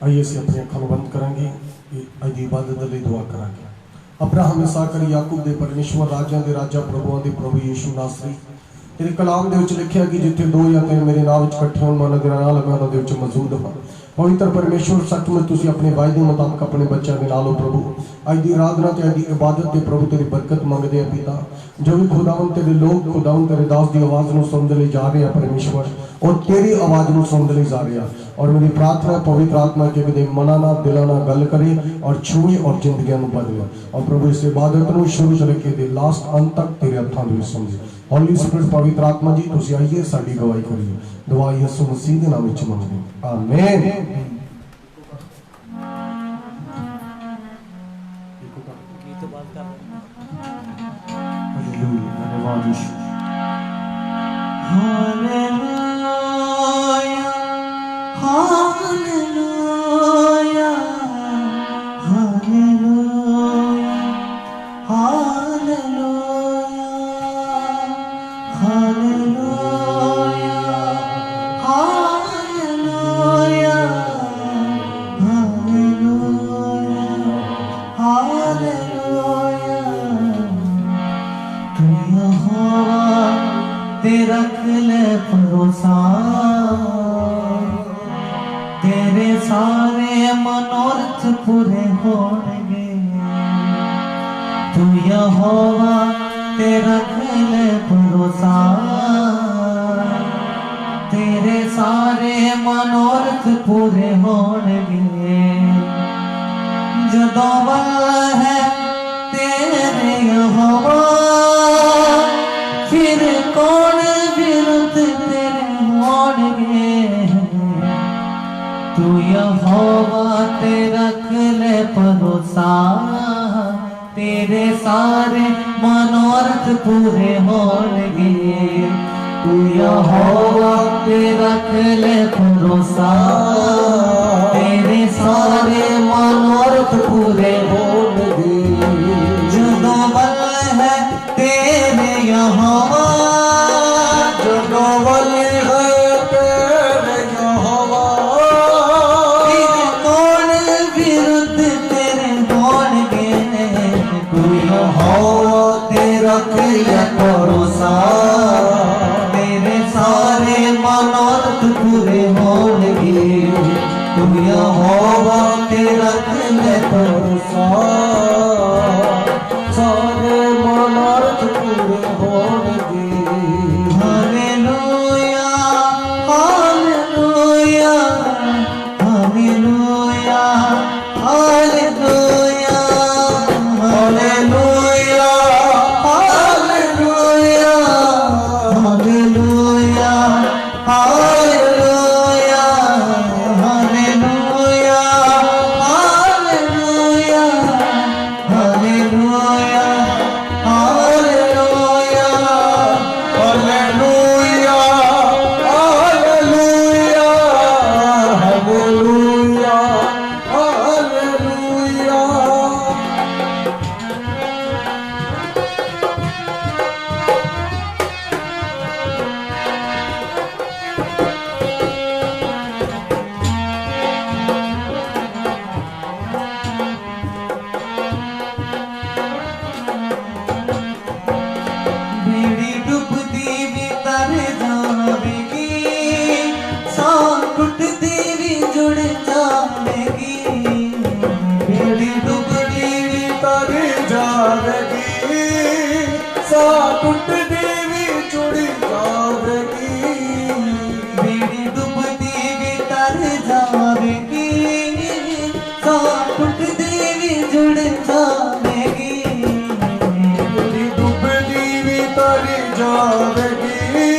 आइए असीं अपनी अखां नूं बंद करांगे, अज दी इबादत दे लई दुआ करांगे। अब्राहम इसहाक याकूब दे परमेश्वर, राजां दे राजा, प्रभुआं दे प्रभु यीशु नासरी, तेरे कलाम दे विच लिखिआ कि जिथे दो या तीन मेरे नाम विच इकट्ठे होण, मैं उन्हां दे नाल मैं उन्हां दे विच मौजूद हां। पवित्र परमेश्वर, सचमुच तुसीं अपने वायदे मुताबिक अपने बच्चों के नाल हो प्रभु। अज की आराधना ते अज की इबादत ते प्रभु तेरी बरकत मंगते हैं पिता। जो भी खुदावन तेरे लोग खुदावन तेरे दास की आवाज़ में सुनने लई जा रहे हैं परमेश्वर, और तेरी आवाज़ में सुनने लई जा रहे हैं। और मेरी प्रार्थना पवित्र आत्मा के कदे मना ना दिला ना गल करे और छुए और जिंदगियों को बदले। और प्रभु इस इबादत को शुरू से लेके दे लास्ट अंत तक तेरे हथों में समझे। हॉली स्पिरिट पवित्र आत्मा जी तुसीं आइए साडी गवाही करिए। दुआ यीशु मसीह के नाम में मंगदे आमीन। तेरे सारे मनोरथ पूरे होंगे। तू यहोवा तेरा रख ले भरोसा, तेरे सारे मनोरथ पूरे होंगे। जदों वल है तेरे यहोवा, फिर कौन विरुद्ध तेरे होंगे। तू यहोवा ते रख ले भरोसा, तेरे सारे मनोरथ पूरे होंगे। तू यहोवा ते रख ले भरोसा, तेरे सारे मनोरथ पूरे होंगे। जदों वल है तेरे यहोवा, जदों वल है तेरे यहोवा, फिर कौन विरुद्ध तेरे होंगे। तू यहोवा ते रख ले भरोसा, तेरे सारे मनोरथ पूरे होंगे। तू यहोवा ते रख ले भरोसा, सारे मनोरथ पूरे होंगे। Hallelujah hallelujah hallelujah hallelujah hallelujah hallelujah hallelujah hallelujah hallelujah hallelujah hallelujah hallelujah hallelujah hallelujah hallelujah. बेड़ी डुबदी भी तर जावेगी, सांस टूटती भी जुड़ जाएगी। बेड़ी डुबदी भी तर जावेगी, सांस टूटती भी जुड़ जाएगी। बेड़ी डुबदी भी तर जावेगी, सांस टूटती भी जुड़ जाएगी। तरी जावेगी,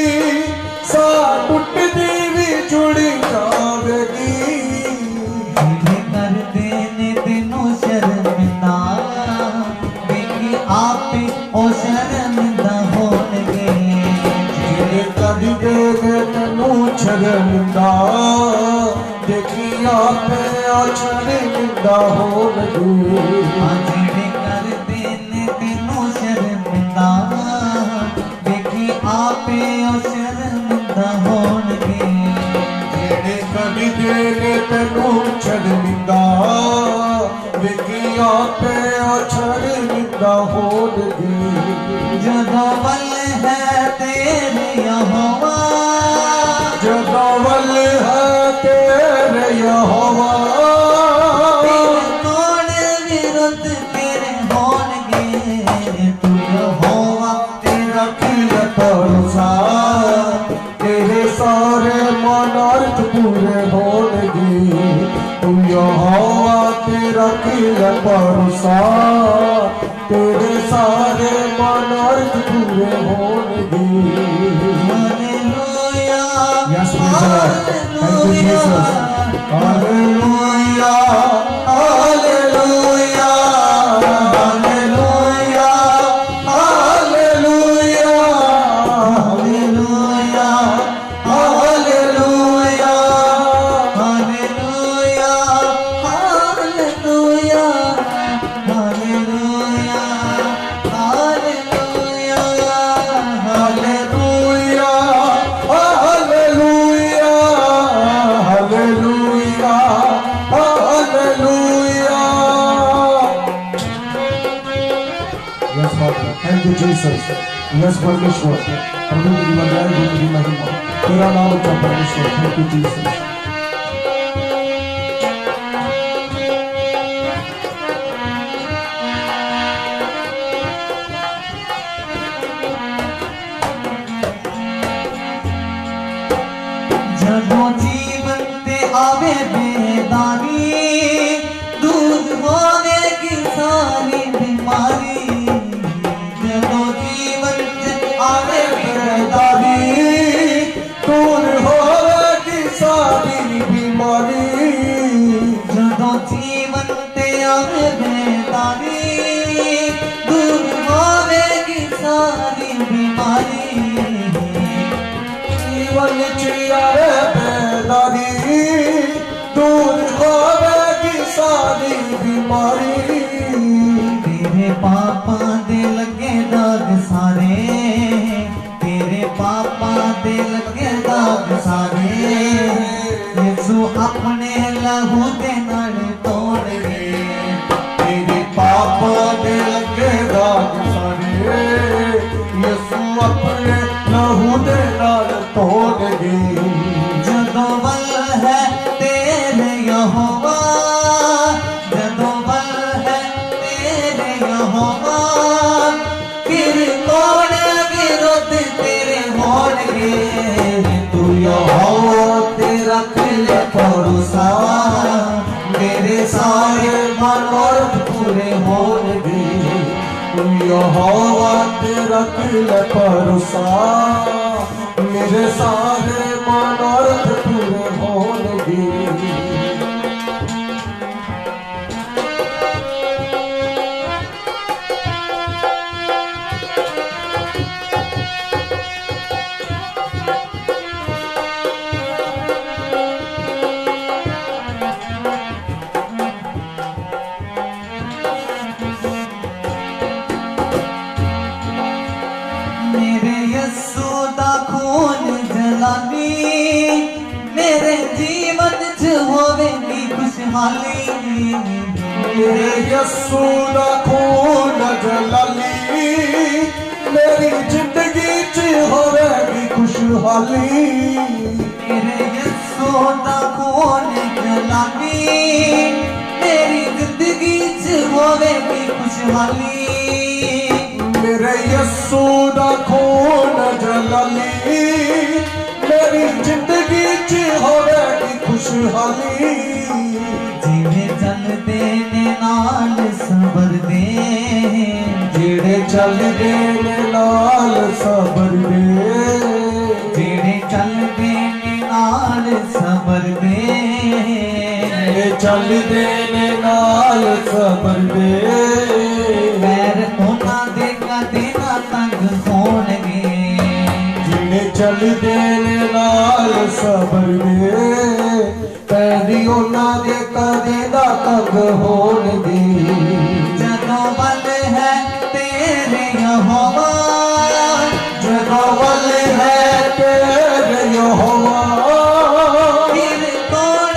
सांस टूटती भी जुड़ जावेगी। कर देने तेनों शर्मिंदा, देखी आप ओ शर्मिंदा होंगे। कर देने तेनों शर्मिंदा, देखी आप ओ शर्मिंदा होंगे। कर देने तेनों शर्मिंदा, आपे शर्मिंदा होंगे। जेड़े कभी तेरे के तेनू शर्मिंदा विकिया पे शर्मिंदा होणगे जदों वल है तेरे यहोवा जदों वल है तेरे यहोवा कौन विरुद्ध तेरे होणगे तू यहोवा तेरा किल भरोसा तेरे सारे मनोरथ पूरे होणगे तू यहोवा तेरा किल भरोसा तेरे सारे मनोरथ पूरे होणगे hallelujah Yes, praise the Lord. Thank you, Jesus. Hallelujah. Hallelujah. Hallelujah. Hallelujah. Hallelujah. Hallelujah. Yes, Father. Thank you, Jesus. Yes, परमेश्वर प्रभु तेरी बजाय हो तेरी महिमा तेरा नाम अच्छा परमेश्वर थैंक यू जीसस जदों जीवन ते आवे बेदानी दूर होवेगी सारी बीमारी जदों जीवन ते आवे बेदानी दूर होवेगी सारी बीमारी जदों जीवन ते आवे बेदानी दूर होवेगी सारी बीमारी जीवन चियारे बेदारी दूर होवेगी सारी बीमारी तेरे पापा दे लगे दाग सारे तेरे पापा दे लगे दाग सारे यीशु अपने लहू दे नाल तोड़ गए तेरे पाप दे लगे दाग सारे यीशु अपने लहू दे नाल तोड़ गए जदों वल है तेरे यहोवा जदों वल है तेरे यहोवा फिर कौन विरोध तेरे होणगे तू यहोवा तेरा किल भरोसा मेरे सारे मनोरथ पूरे होणगे तू यहोवा तेरा किल भरोसा मेरे सारे मनोरथ पूरे होणगे मेरे यस्सु दा खून जलानी मेरे जीवन च होवेगी खुशहाली मेरे यस्सु दा खून जलाली मेरी जिंदगी च होवेगी खुशहाली मेरे यस्सु दा खून जलानी मेरी जिंदगी च होवेगी खुशहाली मेरे यस्सु दा खून जलाली मेरी जिंदगी च होवेगी खुशहाली जिवे चलदे ने नाल सबर दे जेड़े चलदे ने नाल सबर दे जेड़े चलदे ने नाल सबर दे जेड़े चलदे ने नाल सबर दे पैर उन्हां दे कदे ना तंग होणगे जिन्हें चलदे ने नाल सबर दे पैरी उन्हां दे कदे ना तंग होणगे जदों वल है तेरे यहोवा जदों वल है तेरे यहोवा फिर कौन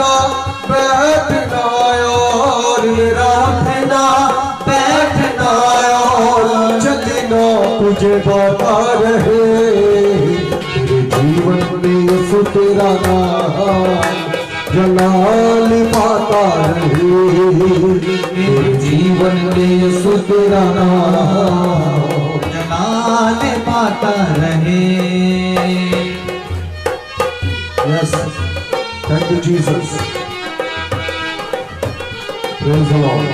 उठना बैठना और मेरा उठना बैठना और चलना तुझे पता रहे, तेरे जीवन में यीशु तेरा नाम जलाल पाता रहे, तेरे जीवन में यीशु तेरा नाम जलाल पाता रहे। Yes, thank you Jesus. Praise the Lord.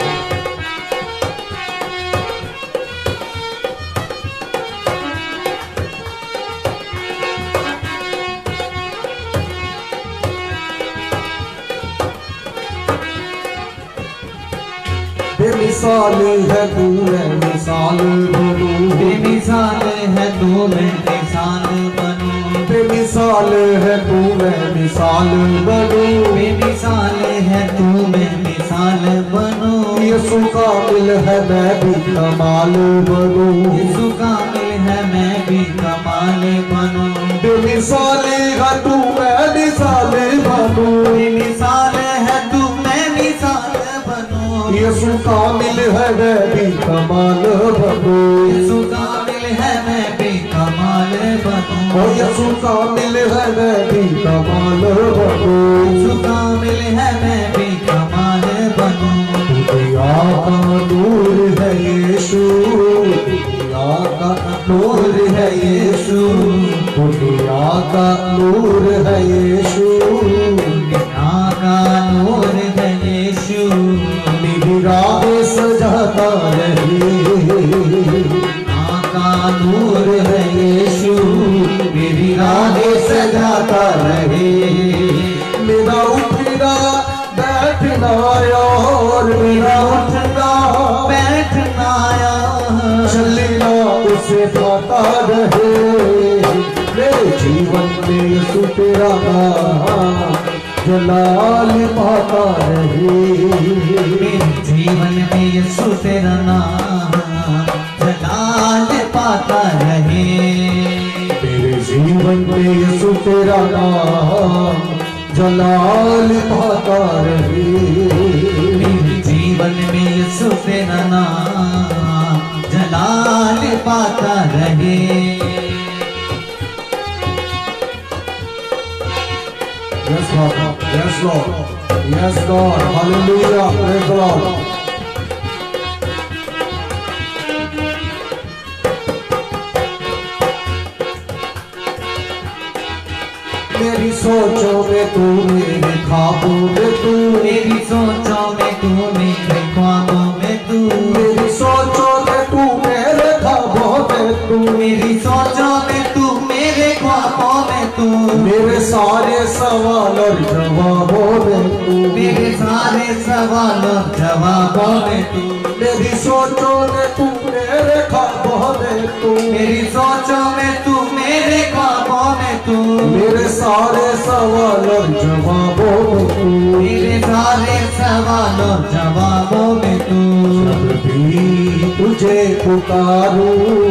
बेमिसाल है तू, मैं मिसाल बनूं, बेमिसाल है तू, मैं मिसाल बनूं, बेमिसाल है तू, मैं मिसाल बनूं, बेमिसाल है तू, मैं मिसाल बनूं। यीशु कामिल है मैं भी कमाल बनूं, यीशु कामिल है मैं भी कमाल बनूं, बेमिसाल है तू, मैं मिसाल बनूं, बेमिसाल है तू, मैं मिसाल बनूं। यीशु कामिल है मैं भी कमाल बनूं, यीशु कामिल है मैं भी कमाल बनूं, ओ यीशु कामिल है मैं भी कमाल बनूं, यीशु कामिल है मैं भी कमाल बनूं। दुनिया का नूर है यीशु, दुनिया का नूर है यीशु, दुनिया का नूर है यीशु, दुनिया का नूर है यीशु, मेरी राहें सजाता रहे, दुनिया का नूर है यीशु, मेरी राहें सजाता रहे, मेरा उठना बैठना और मेरा उठना बैठना चलना उसे पाता रहे, मेरे जीवन में यीशु तेरा नाम जलाल पाता रहे, मेरे जीवन में यीशु तेरा नाम जलाल पाता रहे, मेरे जीवन में यीशु तेरा नाम जलाल पाता रहे, मेरे जीवन में यीशु तेरा नाम जलाल पाता रहे। Yes Lord, yes Lord, yes Lord, hallelujah, praise the Lord. मेरी सोचों में तू, मेरे ख्वाबों में तू, मेरी सोचों में तू, मेरे ख्वाबों में तू, मेरी सोचों में तू, मेरे ख्वाबों में तू, मेरी सोचों में तू, मेरे ख्वाबों में तू, मेरे सारे सवाल और जवाबों में तू, मेरे सारे सवाल और जवाबों में तू, मेरी सोचों में तू, मेरे ख्वाबों में तू, मेरी सोचों में तू, मेरे ख्वाबों में तू, मेरे सारे सवाल और जवाबों में तू, मेरे सारे सवाल और जवाबों में तू, जब भी तुझे पुकारूं,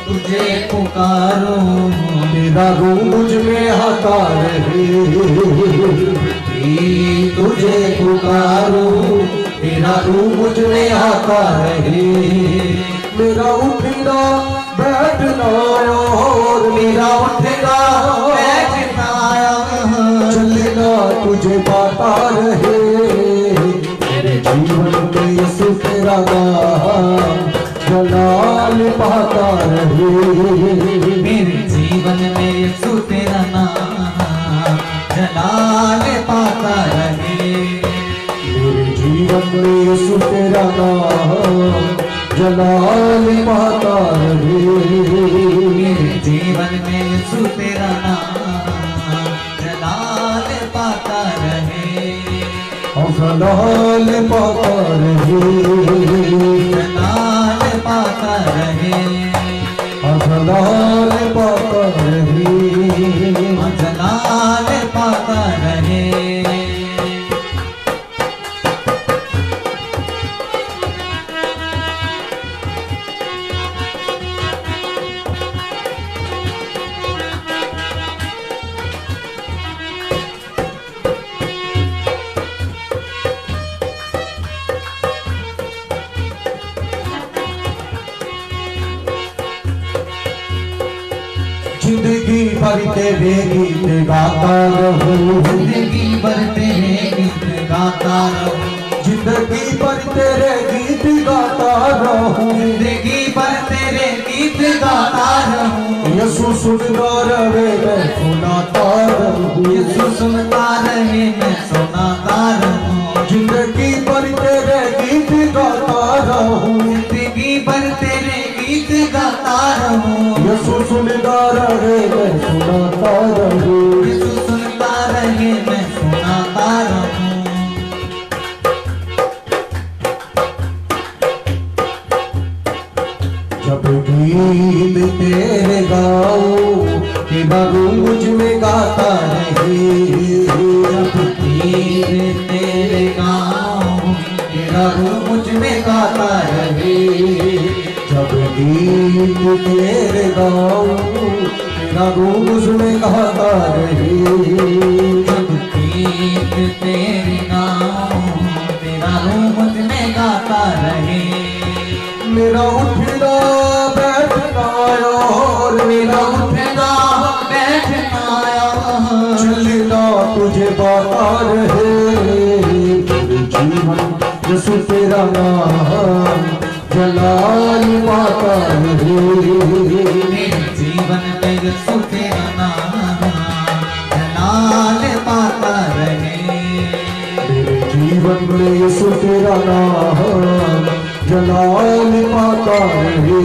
तुझे पुकारूं, तेरा रूह मुझ में आता रहे, तुझे पुकारूं, तेरा रूह मुझ में आता रहे, मेरा उठना बैठना और मेरा उठना बैठना चलना तुझे पाता रहे, मेरे जीवन में यीशु तेरा नाम जलाल पाता रहे, मेरे जीवन में यीशु तेरा नाम जलाल पाता रहे, मेरे जीवन में यीशु तेरा नाम जलाल पाता रहे, मेरे जीवन में यीशु तेरा नाम जलाल पाता रहे, जलाल पाता रहे, जलाल पाता रहे, जलाल पाता रहे, जलाल पाता रहे। भर तेरे गीत गाता रहूं, जिंदगी भर तेरे गीत गाता रहूं, जिंदगी भर तेरे गीत गाता रहूं, जिंदगी भर तेरे गीत गाता रहूं। यीशु सुनता रहे मैं सुनाता रहूं, यीशु सुनता रहे मैं सुनाता रहूं, जिंदगी भर तेरे गीत गाता रहूं, जिंदगी भर तेरे गीत गाता रहूं। यीशु सुनता रहे मैं सुनाता रहूं। यीशु सुनता रहे मैं सुनाता रहूं। जब गीत तेरे गाऊं तेरा रूह मुझ में गाता रहे, जब गीत तेरे गाऊं तेरा रूह मुझ में गाता रहे, जब गीत तेरे गाऊं तेरा रूह मुझ में गाता रहे, जब गीत तेरे गाऊं तेरा रूह मुझ में गाता रहे। मेरा उठना बैठना और मेरा उठना बैठना चलना तुझे बाता रहे, मेरे जीवन यीशु तेरा नाम जलाल पाता रहे, मेरे जीवन में यीशु तेरा नाम जलाल पाता रहे, मेरे जीवन में यीशु तेरा नाम जलाल पाता रहे,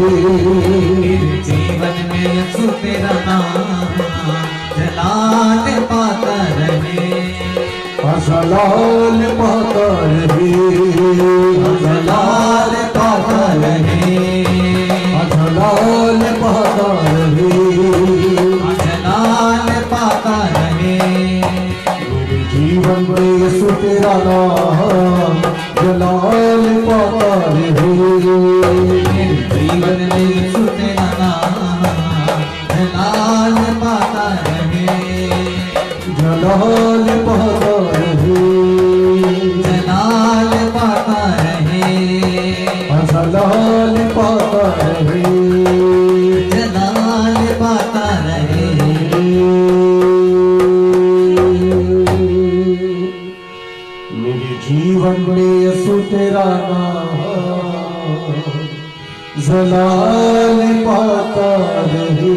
मेरे जीवन में यीशु तेरा नाम जलाल पाता रहे, जलाल पाता रहे, जलाल पाता रहे, जलाल पाता रहे, जलाल पाता रहे। मेरे जीवन में यीशु तेरा नाम जलाल पाता रहे, मेरे जीवन में यीशु तेरा नाम जलाल पाता रहे, जलाल पाता रहे, जलाल पाता रहे, जलाल पाता रहे, जलाल पाता रहे। मेरे जीवन में यीशु तेरा नाम जलाल पाता रहे,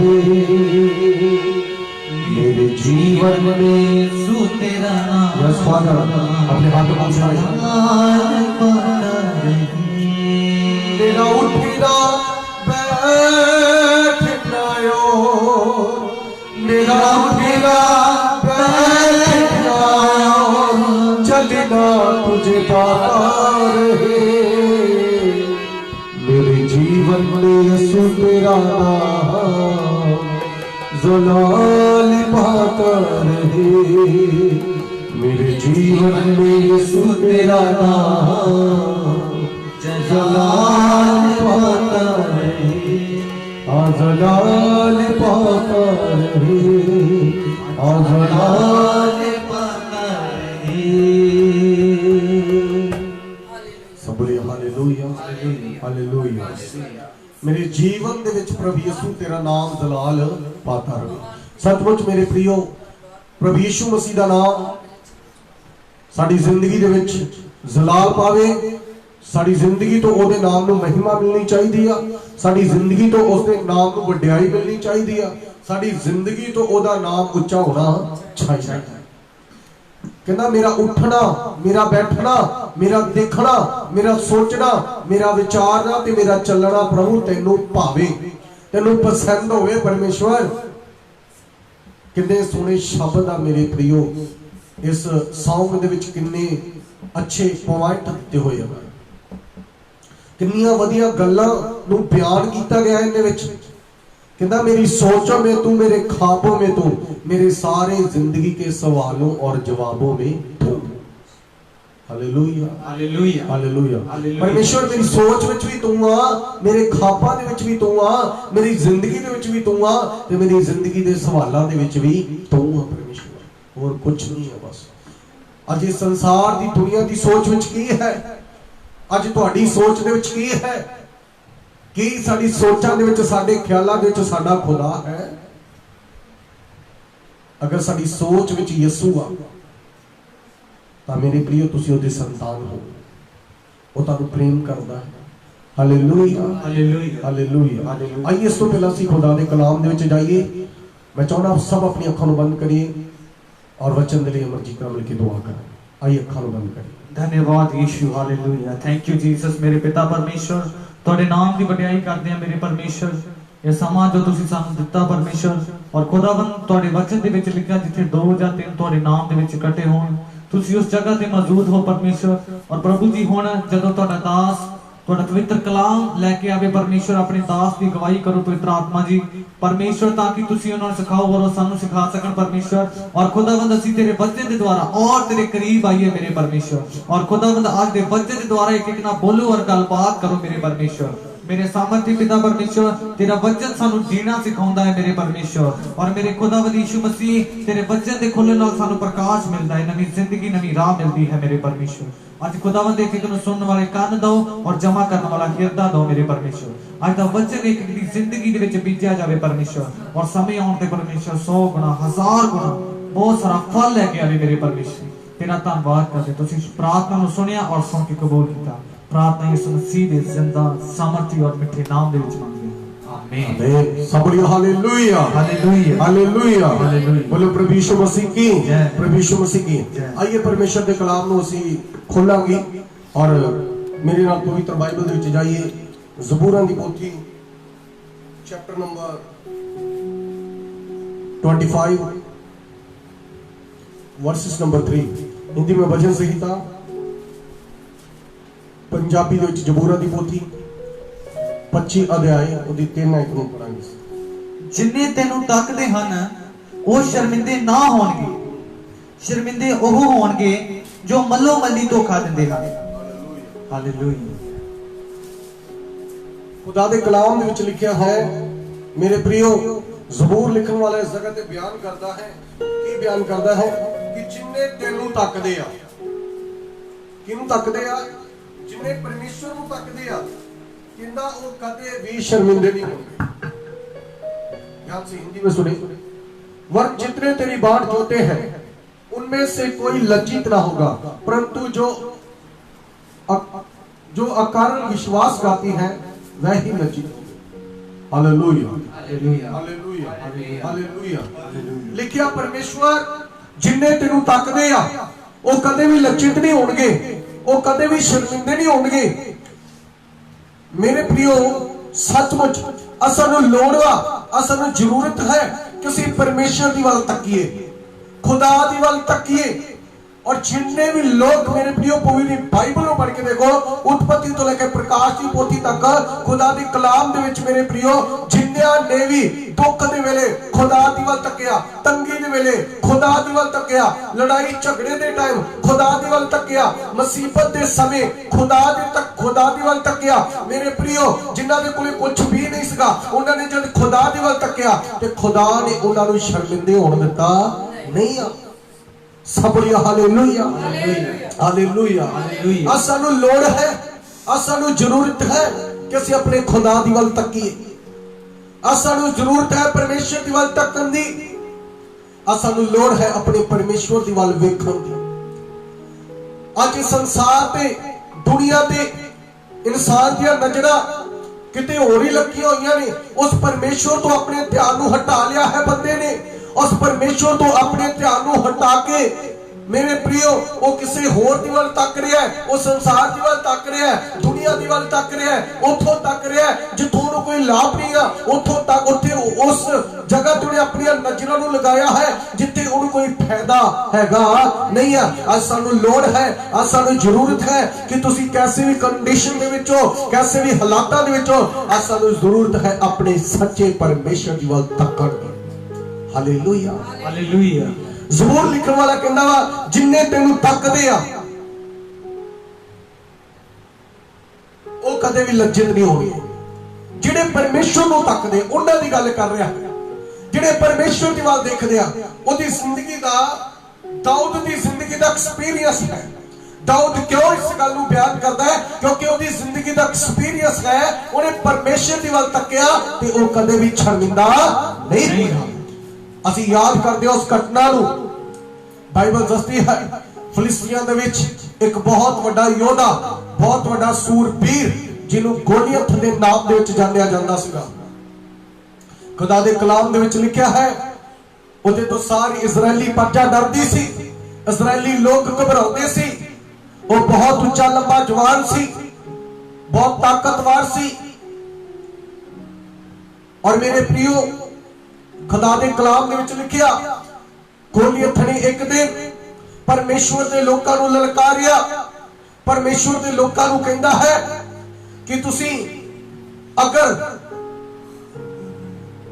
मेरे जीवन में यीशु तेरा नाम यस फादर अपने हाथों को उठाइए। जलाल पाता रहे। मेरा उठना बैठना और मेरा उठना बैठना और चलना तुझे पाता रहे, मेरे जीवन में यीशु तेरा नाम जलाल पाता रहे, मेरे जीवन में यीशु तेरा नाम जलाल पाता रहे, जलाल पाता रहे, जलाल पाता रहे। सब बोलिए हालेलुया हालेलुया। मेरे जीवन दे विच प्रभु यीशु तेरा नाम जलाल पाता रहे। सचमुच मेरे प्रियो प्रभु यीशु मसीह दा नाम साडी जिंदगी दे विच जलाल पावे, साडी जिंदगी तो ओदे नाम नूं महिमा मिलनी चाहिदी आ, साडी जिंदगी तो उसदे नाम नूं वड्याई मिलनी चाहिदी आ, साडी जिंदगी तो ओदा नाम उच्चा होना चाहिदा। कहना मेरा उठना, मेरा बैठना, मेरा देखना, मेरा सोचना, मेरा विचारना ते मेरा चलना प्रभु तेनू भावे, तेनू पसंद होवे। परमेश्वर कितने सोहने शब्द आ मेरे प्रियो, इस सॉन्ग दे विच किन्ने अच्छे पॉइंट दिते होए आ, किन्नियां वधिया गल्लां नूं बयान कीता गया इहदे विच। कहता मेरी सोचों में तू, मेरे ख्वाबों में तू, मेरे सारे जिंदगी के सवालों और जवाबों में तू। Hallelujah hallelujah hallelujah. हालेलुया। परमेश्वर मेरी सोच विच भी तू आ, मेरे ख्वाबां दे विच भी तू आ, मेरी जिंदगी दे विच भी तू आ, ते मेरी जिंदगी दे सवालों दे विच भी तू आ। परमेश्वर और कुछ नहीं है बस। अज इस संसार दी दुनिया दी सोच विच की है, अज तुहाडी सोच दे विच की है, की साडी सोचां दे विच, साडे ख्यालां दे विच साडा खुदा है? अगर साडी सोच विच यसू आ तां मेरे प्रियो तुसीं उहदे संतान हो। वो तुहानूं प्रेम करदा है। Hallelujah hallelujah hallelujah. हालेलुया। आइए इस तो पहला असीं खुदा दे कलाम दे विच जाइए। मैं चाहुंदा आप सब अपनी अखां नूं बंद करिए और वचन दे लई अमरजीत नाल मिल के दुआ करें। आइए अखां नूं बंद करिए। धन्यवाद यीशु हालेलुया। थैंक यू जीसस मेरे पिता परमेश्वर, तुहाडे नाम दी वडियाई करदे हां मेरे परमेश्वर। ये समा जो तुसीं सानूं दित्ता परमेश्वर, और खुदावंद तुहाडे वचन दे विच लिखिआ जिथे 2 ਜਾਂ 3 तुहाडे नाम दे विच इकट्ठे होण तुसीं उस जगह ते मौजूद हो परमेश्वर। और प्रभु जी हुण जदों तुहाडा दास तुहाडा पवित्र कलाम लैके आवे परमेश्वर, अपने दास की गवाही करो पवित्र आत्मा जी परमेश्वर, ताकि तुसीं उन्हां नूं सिखाओ और सानूं सिखा सकण परमेश्वर। और खुदावंद असीं तेरे वचन दे द्वारा और तेरे करीब आइए मेरे परमेश्वर। और खुदावंद आज दे वचन दे द्वारा एक एक ना बोलो और गलबात करो मेरे परमेश्वर। मेरे सामर्थी पिता परमेश्वर, तेरा वचन सानू जीना सिखाउंदा है मेरे परमेश्वर। और मेरे खुदावंद यीशु मसीह तेरे वचन दे खुलण नाल सानू प्रकाश मिलदा है, नवी जिंदगी नवी राह मिलदी है मेरे परमेश्वर। आज खुदावंद एक एक नूं सुनने वाले कान दो और जमा करने वाला हिरदा दो मेरे परमेश्वर। आज दा वचन एक एक दी जिंदगी दे विच बीजिया जावे परमेश्वर, और समय आउण ते परमेश्वर 100 गुना 1000 गुना बहुत सारा फल लेके आवे मेरे परमेश्वर। तेरा धन्यवाद करदे तुसीं प्रार्थना नूं सुनिया और सुन के कबूल कीता। प्रार्थना यीशु मसीह दे जिंदा सामर्थी और मिठे नाम दे विच मांगदे आमीन आमीन। सब बोलिए हालेलुया हालेलुया हालेलुया हालेलुया। बोलो प्रभु यीशु मसीह की जय। प्रभु यीशु मसीह की। आइए परमेश्वर दे कलाम नूं असीं खोलांगे और मेरे नाल पवित्र बाइबल दे विच जाइए। ज़बूरां दी पोथी chapter number 25 versus number 3। Hindi में भजन संहिता, पंजाबी दे विच ज़बूरां दी पोथी 25 अध्याय ਉਹਦੀ 3 ਆਇਤ ਨੂੰ ਪੜਾਂਗੇ। जिन्ने तेनू तकदे हन वो शर्मिंदे ना होणगे, शर्मिंदे ਉਹ ਹੋਣਗੇ जो मल्लो मल्ली धोखा दिंदे ਹਨ। हालेलुया। खुदा दे कलाम दे विच लिखिया है मेरे प्रियो, ज़बूर लिखण वाला इस जगह ते बयान करदा है की बयान करदा है कि जिन्ने तेनू तकदे आ, किनू तकदे आ, जिन्ने परमेश्वर नू तकदे आ, किंदा वो कदे भी शर्मिंदे नहीं होंगे। ध्यान से हिंदी में सुने। वर जितने तेरी बाट जोते हैं उनमें से कोई लज्जित ना होगा, परंतु जो अकारण विश्वासघाती है वह ही लज्जित होगा। Hallelujah hallelujah hallelujah hallelujah. लिखिया परमेश्वर जिन्ने तेनू तकदे आ वो कदे भी लज्जित नहीं होणगे, वो कदे भी शर्मिंदे नहीं होणगे। मेरे प्रियो सचमुच असानू लोड़ वा, असानू जरूरत है किसी परमेश्वर दी वल तकीए, खुदा दी वल तकीए। और जिन्ने भी लोग मेरे प्रियो पूरी बाइबल को पढ़ के देखो, उत्पत्ति तो लेकर प्रकाश की पोथी तक खुदा दी कलाम दे विच मेरे प्रियो जिन्नियां ने भी दुख दे वेले खुदा दी वल तकिया, तंगी दे वेले खुदा दी वल तकिया, लड़ाई झगड़े दे टाइम खुदा दी वल तकिया, मुसीबत दे समय खुदा दी वल तकिया। मेरे प्रियो जिन्हां दे कोले कुछ भी नहीं सीगा, उन्हां ने जद खुदा दी वल तकिया ते खुदा ने उन्हां नूं शर्मिंदे होण दित्ता नहीं आ। सब बोलिए हालेलुया हालेलुया हालेलुया। असानू लोड़ है, असानू जरूरत है कि असीं अपने खुदा दी वल तकीए। असानू जरूरत है परमेश्वर दी वल तकन दी, असानू लोड़ है अपने परमेश्वर दी वल वेखण दी। अज संसार ते दुनिया ते इंसान दी नजरां किते होर ही लगियां होईयां ने। उस परमेश्वर तो अपने ध्यान नूं हटा लिया है बंदे ने, उस परमेश्वर तो अपने ध्यान नूं हटा के मेरे प्रियो वो किसी होर दी वल तक रहा है, वो संसार दी वल तक रहा है, दुनिया दी वल तक रहा है, उथों तक रहा है जिथों उहनूं कोई लाभ नहीं है, उथों तक उत्थे उस जगह ते उहने अपनी नजरां नूं लगाया है जिथे उहनूं कोई फायदा हैगा नहीं है। अज सानूं लोड़ है, अज सानूं जरूरत है कि तुसीं कैसे भी कंडीशन दे विच हो, कैसे भी हालातां दे विच हो, अज सानूं जरूरत है अपने सच्चे परमेश्वर दी वल तकण दी। Hallelujah hallelujah. ज़बूर लिखण वाला कहंदा वा जिन्ने तेनू तकदे आ वो कदे भी लज्जित नहीं होणगे। जिहड़े परमेश्वर नूं तकदे उन्हां दी गल कर रहा, जिहड़े परमेश्वर दी वल देखदे आ ओदी जिंदगी दा, दाऊद दी जिंदगी दा एक्सपीरियंस है। दाऊद क्यों इस गल नूं बयान करदा है? क्योंकि ओदी जिंदगी दा एक्सपीरियंस है, उहने परमेश्वर दी वल तकिया ते ओ कदे भी शर्मिंदा नहीं होया। ਅਸੀਂ ਯਾਦ ਕਰਦੇ ਹਾਂ ਉਸ ਘਟਨਾ ਨੂੰ। ਬਾਈਬਲ ਦੱਸਦੀ ਹੈ ਫਿਲਿਸਤੀਆਂ ਦੇ ਵਿੱਚ ਇੱਕ ਬਹੁਤ ਵੱਡਾ ਯੋਧਾ, ਬਹੁਤ ਵੱਡਾ ਸੂਰਬੀਰ, ਜਿਹਨੂੰ ਗੋਲੀਅਥ ਦੇ ਨਾਮ ਦੇ ਵਿੱਚ ਜਾਣਿਆ ਜਾਂਦਾ ਸੀਗਾ। ਖੁਦਾ ਦੇ ਕਲਾਮ ਦੇ ਵਿੱਚ ਲਿਖਿਆ ਹੈ ਉਹਦੇ ਤੋਂ ਸਾਰੀ ਇਜ਼ਰਾਈਲੀ ਪ੍ਰਜਾ ਡਰਦੀ ਸੀ, ਇਜ਼ਰਾਈਲੀ ਲੋਕ ਘਬਰਾਉਂਦੇ ਸੀ। ਉਹ ਬਹੁਤ ਉੱਚਾ ਲੰਬਾ ਜਵਾਨ ਸੀ, ਬਹੁਤ ਤਾਕਤवर ਸੀ। और मेरे प्रियो खुदा दे कलाम दे विच लिखिया गोलियत ने एक दिन परमेश्वर दे लोकां नूं ललकारिया। परमेश्वर दे लोकां नूं कहंदा है कि तुसी अगर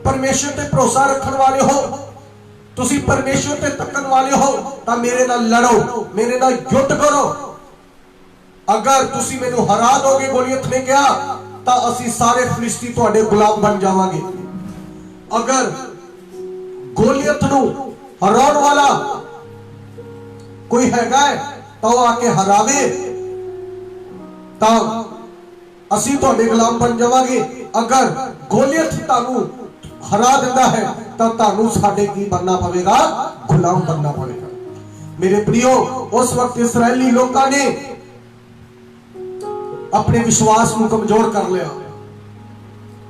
परमेश्वर ते भरोसा रखण वाले हो, तुसी परमेश्वर ते तकन वाले हो, तां मेरे नाल लड़ो, मेरे नाल युद्ध करो। अगर तुसी मैनूं हरा दोगे, गोलियत ने कहा, ਤਾਂ ਅਸੀਂ ਸਾਰੇ ਫਿਲਿਸਤੀ ਤੁਹਾਡੇ ਗੁਲਾਮ ਬਣ ਜਾਵਾਂਗੇ। ਅਗਰ ਗੋਲੀਅਥ ਨੂੰ ਹਰਾਉਣ ਵਾਲਾ ਕੋਈ ਹੈਗਾ ਤਾਂ ਉਹ ਆ ਕੇ ਹਰਾਵੇ ਤਾਂ ਅਸੀਂ ਤੁਹਾਡੇ ਗੁਲਾਮ ਬਣ ਜਾਵਾਂਗੇ। ਅਗਰ ਗੋਲੀਅਥ ਤੁਹਾਨੂੰ ਹਰਾ ਦਿੰਦਾ ਹੈ ਤਾਂ ਤੁਹਾਨੂੰ ਸਾਡੇ ਕੀ ਬਣਨਾ ਪਵੇਗਾ? ਗੁਲਾਮ ਬਣਨਾ ਪਵੇਗਾ। ਮੇਰੇ प्रियो उस वक्त इस्राएली लोगों ने अपने विश्वास को कमजोर कर लिया।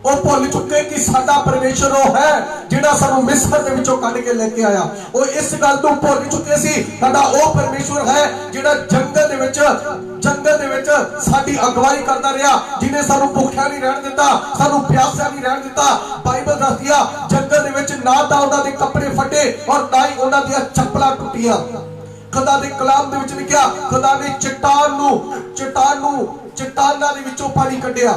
वो भुल चुके कि साडा परमेश्वर वो है जिहड़ा सानू मिस्र दे विचों कढ के लेके आया। वो इस गल तो भुल चुके सी साडा वो परमेश्वर है जिहड़ा जंगल दे विच साडी अगवाई करदा रहा, जिन्हें सानू भुखिया नहीं रहन दिता, सानू प्यासा नहीं रहन दिता। बाइबल दसदी आ जंगल दे विच ना तां उन्हां दे कपड़े फटे और ना ही उन्हां दी चप्पलां टुटियां। खुदा दे कलाम दे विच लिखिया खुदा ने चट्टानां दे विचों पानी कढिया।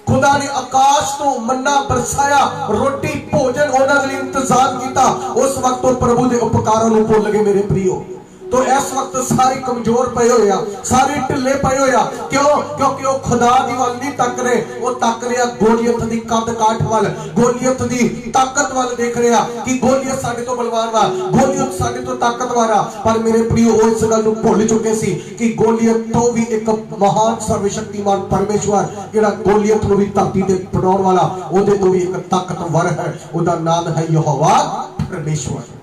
खुदा ने आकाश तो मन्ना बरसाया, रोटी भोजन उन्हां दे लई इंतजाम कीता। उस वक्त तो प्रभु दे उपकारां नूं भुल गए मेरे प्रियो। तो इस वक्त सारे कमजोर पे होया, सारे ढिले पे होया। क्यों? क्योंकि वो खुदा दी वल नहीं तक रहे, वो तक रहा गोलियत दी कद काठ वाल, गोलियत दी ताकत वाल देख रहा कि गोलियत साडे तो बलवान वा, गोलियत साडे तो ताकतवर आ। पर मेरे प्रियो वो इस गल नूं भुल चुके सी कि गोलियत तो भी एक महान सर्वशक्तिमान परमेश्वर जिहड़ा गोलियत नूं भी धरती ते बनाउण वाला, ओदे तो भी एक ताकतवर है। ओदा नाम है यहोवा परमेश्वर।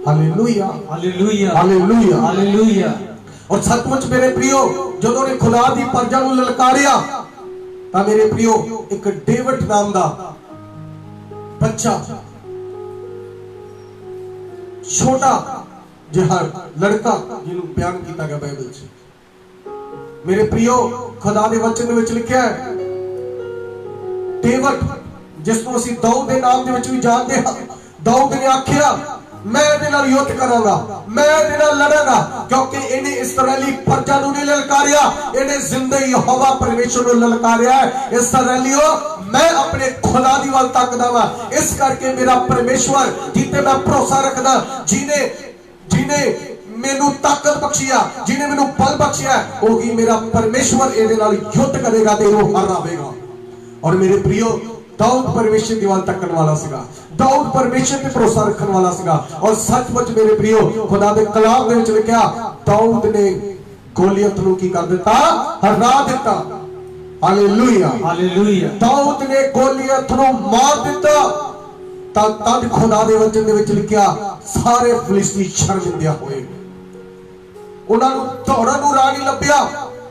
Hallelujah hallelujah hallelujah hallelujah. और सचमुच मेरे प्रियो जदों ने खुदा दी प्रजा नूं ललकारिया तां मेरे प्रियो एक डेविड नाम दा बच्चा, छोटा जिहा लड़का जिन्हों बयान किया गया बाइबल च। मेरे प्रियो खुदा दे वचन विच लिखिया है डेविड जिसनों असीं दाऊद दे नाम दे विच भी जानदे हां, दाऊद ने आखिया मैं इहदे नाल युद्ध करांगा, मैं इहदे नाल लड़ांगा, क्योंकि इहने इस्राएली प्रजा नूं नहीं ललकारिया, इहने जिंदे यहोवा परमेश्वर नूं ललकारिया है। इस्राएलियो मैं अपने खुदा दी वल तकदा वां, इस करके मेरा परमेश्वर जिते मैं भरोसा रखदा, जिने मैनू ताकत बख्शिया, जिने मैनू बल बख्शिया, ओही मेरा परमेश्वर इहदे नाल युद्ध करेगा ते इहनूं हरावेगा। और मेरे प्रियो दाऊद परमेश्वर दी वल तकन वाला सीगा, दाऊद परमेश्वर पे भरोसा रखने वाला सीगा। और सचमुच मेरे प्रियो खुदा दे कलाम दे विच लिखिया दाऊद ने गोलियत नूं की कर दिता? हरा दिता। Hallelujah hallelujah. दाऊद ने गोलियत नूं मार दिता। तद खुदा दे वचन दे विच लिखिया सारे फिलिस्ती शर्मिंदा होए, उन्हां नूं दौड़न नूं राह नहीं लभ्या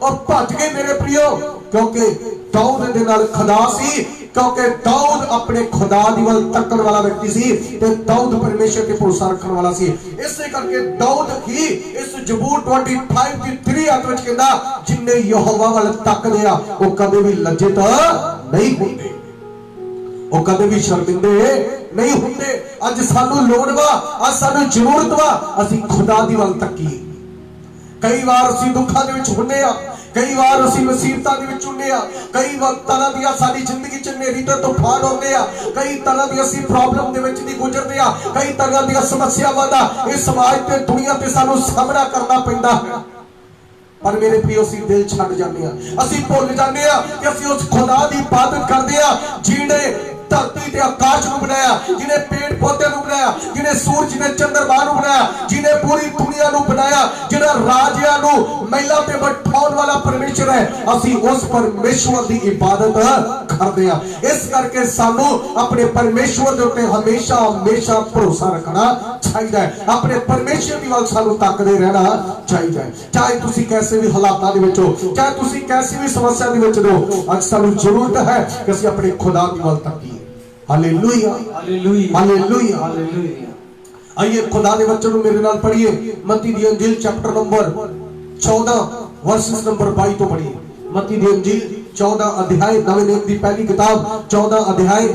और भज गए मेरे प्रियो, क्योंकि दाऊद दे नाल खुदा सी, क्योंकि दाऊद अपने खुदा दी वल तकन वाला व्यक्ति सी ते दाऊद परमेश्वर ते भरोसा रखने वाला सी। इसे करके दाऊद ही इस जबूर 25 की 3 आयत विच कहंदा जिन्ने यहोवा वल तकदे आ वो कदे भी लज्जित नहीं होंदे, वो कदे भी शर्मिंदे नहीं होंदे। अज सानू लोड़ वा, अज सानू जरूरत वा असीं खुदा दी वल तकीए। कई बार असीं दुखां दे विच हुंदे आ, कई बार असीं मुसीबतां दे विच हुंदे आ, कई तरह दी साडी जिंदगी च नेरी ते तूफान आउंदे आ, कई तरह दी असीं प्रॉब्लम दे विच दी गुजरदे आ, कई तरह दी समस्यावां दा इस समाज ते दुनिया ते सानू सामना करना पैंदा है। पर मेरे प्रियो असीं दिल छड्ड जांदे आ, असीं भुल जांदे आ कि असीं उस खुदा दी इबादत करदे आ जिहने धरती ते आकाश नूं बनाया, जिन्हें पेड़ पौधे नूं बनाया, जिन्हें सूरज ने चंद्रमा नूं बनाया, जिन्हें पूरी दुनिया नूं बनाया, जिहड़ा राजियां नूं महिला ते बिठाउण वाला परमेश्वर है, असीं उस परमेश्वर दी इबादत करदे आ। इस करके सानू अपने परमेश्वर दे उत्ते हमेशा हमेशा भरोसा रखना चाहिए है, अपने परमेश्वर दी वल सानू तकदे रहना चाहिए है। चाहे तुसीं कैसे भी हालातां दे विच हो, चाहे तुसीं कैसी भी समस्या दे विच हो, अज सानू जरूरत है कि असीं अपने खुदा दी वल तकीए। Hallelujah hallelujah hallelujah hallelujah. आइए खुदा दे वचन नूं मेरे नाल पढ़िए। मत्ती दी अंजील चैप्टर नंबर 14 वर्सेस नंबर 22 तो पढ़िए। मत्ती दी अंजील 14 अध्याय, नवे नियम दी पहली किताब 14 अध्याय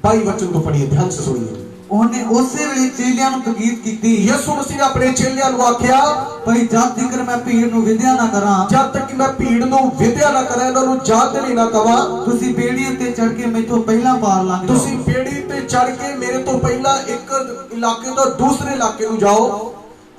22 वचन तो पढ़िए, ध्यान से सुनिए। ਉਹਨੇ ਉਸੇ ਵੇਲੇ ਚੇਲਿਆਂ ਨੂੰ ਤਾਕੀਦ ਕੀਤੀ, यीशु मसीह ने अपने चेलियां नूं आख्या, ਭਈ ਜਦ ਤੱਕ ਮੈਂ ਭੀੜ ਨੂੰ ਵਿਦਿਆ ਨਾ ਕਰਾਂ, जब तक कि मैं भीड़ नूं विद्या ना करा, इन्हां नूं जात नहीं ना कवा, ਤੁਸੀਂ ਬੇੜੀ ਉੱਤੇ ਚੜ ਕੇ ਮੈਥੋਂ ਪਹਿਲਾਂ ਪਾਰ ਲੰਘ तुसीं ਜਾਓ। बेड़ी ते चढ़ के मेरे तो पहला एक इलाके तो दूसरे इलाके नूं जाओ।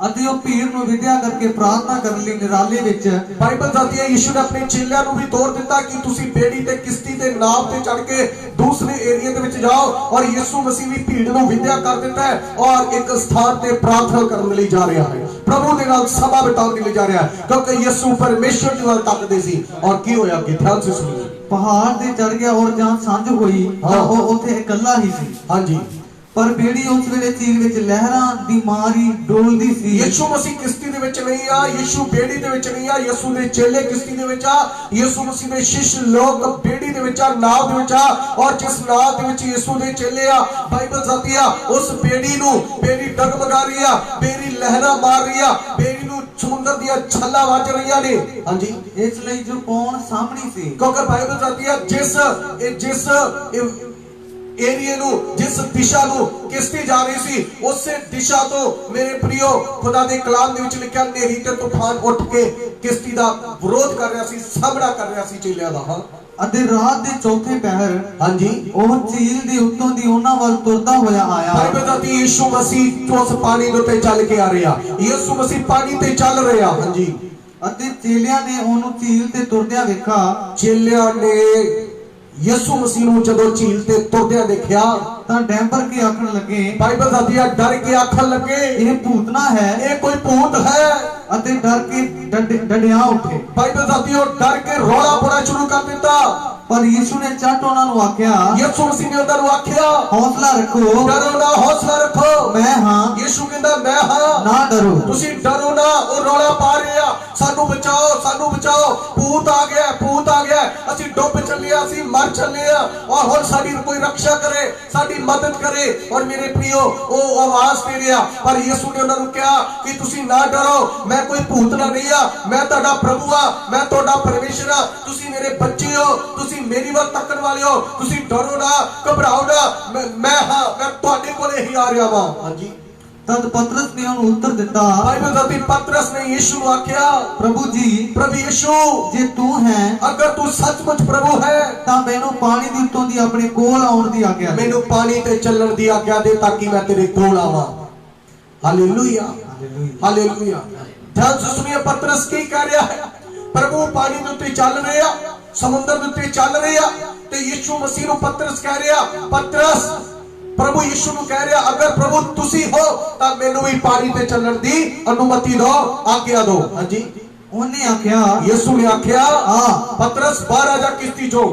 ਅਤੇ ਉਹ ਭੀੜ ਨੂੰ ਵਿਦਿਆ ਕਰਕੇ ਪ੍ਰਾਰਥਨਾ ਕਰਨ ਲਈ ਨਿਰਾਲੇ ਵਿੱਚ बाइबल कहती है यीशु ने अपने चेलियां नूं भी तोड़ दिता कि तुसीं बेड़ी ते किश्ती ते नाव ते चढ़ के दूसरे एरिया दे विच जाओ, और यीशु मसीह भी भीड़ नूं विद्या कर दिता है और एक स्थान ते प्रार्थना करने लई जा रहा है, प्रभु दे नाल समा बिताउण लई जा रहा है, क्योंकि यीशु परमेश्वर दी वल तकदे सी। और की होया कि ध्यान से सुनिए। ਪਹਾੜ ਤੇ ਚੜ ਗਿਆ ਔਰ ਜਾਂ ਸਾਂਝ ਹੋਈ ਤਾਂ ਉਹ ਉੱਥੇ ਇਕੱਲਾ ਹੀ ਸੀ। हाँ जी, ਪਰ ਬੇੜੀ ਉਸ ਵੇਲੇ ਝੀਲ ਵਿੱਚ ਲਹਿਰਾਂ ਦੀ ਮਾਰੀ ਡੋਲਦੀ ਸੀ। यीशु मसीह किश्ती दे विच नहीं आ, यीशु बेड़ी दे विच नहीं आ, यीशु दे चेले किश्ती दे विच आ, यीशु मसीह दे शिष्य लोग बेड़ी दे विच आ, नाव दे विच आ, और जिस नाव दे विच यीशु दे चेले आ, बाइबल कहती आ उस बेड़ी नूं बेड़ी डगमगा रही आ, बेड़ी लहरा मार रही आ, बेड़ी नूं समुंदर दी छल्ला वज रहीआं ने। हां जी, ਇਸ ਲਈ ਜੋ ਪੌਣ ਸਾਹਮਣੀ ਸੀ, क्योंकि बाइबल कहती है जिस एरिया नूं, जिस दिशा नूं किश्ती जा रही सी, उसे दिशा तो मेरे प्रियो खुदा दे कलाम दे विच लिखिआ नेरी ते तूफान उठ के किश्ती दा विरोध कर रहा सी, सामना कर रहा सी चेलियां दा। हां, ਅਤੇ ਰਾਤ ਦੇ ਚੌਥੇ ਪਹਿਰ हां जी, ਉਹ ਝੀਲ ਦੇ ਉੱਤੋਂ ਦੀ ਉਹਨਾਂ ਵੱਲ ਤੁਰਦਾ ਹੋਇਆ ਆਇਆ। बाइबल कहती है यीशु मसीह उस पानी दे उत्ते चल के आ रहा, यीशु मसीह पानी ते चल रहा। हां जी, ਅਤੇ ਚੇਲਿਆਂ ਨੇ ਉਹਨੂੰ ਝੀਲ ਤੇ ਤੁਰਦਿਆਂ ਵੇਖਾ। चेलियां ने यीशु मसीह नूं जदों झील ते तुरदिआं देखिआ ਤਾਂ ਡੈਂਬਰ ਕੇ ਆਖਣ ਲੱਗੇ, बाइबल कहती है डर के आखन लगे ਇਹ ਭੂਤ ਨਾ ਹੈ, ये कोई भूत है। ਅਤੇ ਡਰ ਕੇ ਡੰਡਿਆ ਉੱਠੇ। बाइबल कहती है डर के रोला पाना शुरू कर दिता। ਪਰ ਯीशु ਨੇ ਝੱਟ ਉਹਨਾਂ ਨੂੰ ਆਖਿਆ, यीशु मसीह ने उन्हां नूं आख्या, ਹੌਸਲਾ ਰੱਖੋ, डरो ना, हौसला रखो। ਮੈਂ ਹਾਂ, यीशु कहंदा मैं हां, ਨਾ ਡਰੋ। तुसी डरो ना। ਉਹ ਰੌਲਾ ਪਾ ਰਹੇ ਆ, ਸਾਨੂੰ ਬਚਾਓ, ਸਾਨੂੰ ਬਚਾਓ, ਭੂਤ ਆ ਗਿਆ, ਭੂਤ ਆ ਗਿਆ, ਅਸੀਂ ਡੁੱਬ ਚੱਲੇ ਆ, ਅਸੀਂ ਮਰ ਚੱਲੇ ਆ, और ਹੁਣ ਸਾਡੀ ਕੋਈ ਰੱਖਿਆ ਕਰੇ, ਸਾਡੀ ਮਦਦ करे। और मेरे प्रियो ਉਹ ਆਵਾਜ਼ ਦੇ ਰਿਹਾ, ਪਰ ਯीशु ਨੇ ਉਹਨਾਂ ਨੂੰ ਕਿਹਾ ਕਿ ਤੁਸੀਂ ਨਾ ਡਰੋ, मैं कोई भूत ना नहीं आ, मैं ਤੁਹਾਡਾ ਪ੍ਰਭੂ ਆ, मैं ਤੁਹਾਡਾ ਪਰਮੇਸ਼ਰ ਆ, ਤੁਸੀਂ ਮੇਰੇ ਬੱਚੇ ਹੋ, ਤੁਸੀਂ मेरी वल तकन वाले हो, तुसी डरो ना, घबराओ ना, मैं हां, मैं ਤੁਹਾਡੇ ਕੋਲੇ ही आ रहा हां। हां जी, ਤਦ ਪਤਰਸ ਨੇ ਉਹਨੂੰ ਉੱਤਰ ਦਿੱਤਾ, बाइबल कहती पतरस ने यीशु ਨੂੰ आख्या, ਪ੍ਰਭੂ ਜੀ, प्रभु यीशु, ਜੇ ਤੂੰ ਹੈ अगर तू सचमुच प्रभु है ਤਾਂ ਮੈਨੂੰ ਪਾਣੀ ਦੀ ਉੱਤੋਂ ਦੀ ਆਪਣੇ ਕੋਲ ਆਉਣ ਦੀ ਆਗਿਆ ਦੇ। मैनू पानी ते चलण दी आज्ञा दे ताकि मैं तेरे कोल आवां। Hallelujah hallelujah. ध्यान से सुनिए, पतरस की कह रहा है, प्रभु पानी दे उत्ते चल रहे आ, समुद्र दे उत्ते चल रहे आ, ते यीशु मसीह नूं पतरस कह रहा, पतरस प्रभु यीशु नूं कह रहा, अगर प्रभु तुसी हो तां मैनू भी पानी ते चलण दी अनुमति दो, आज्ञा दो। हां जी, ਉਹਨੇ ਆਖਿਆ, यीशु ने आख्या, हाँ। पतरस बाहर आ जा किश्ती चो।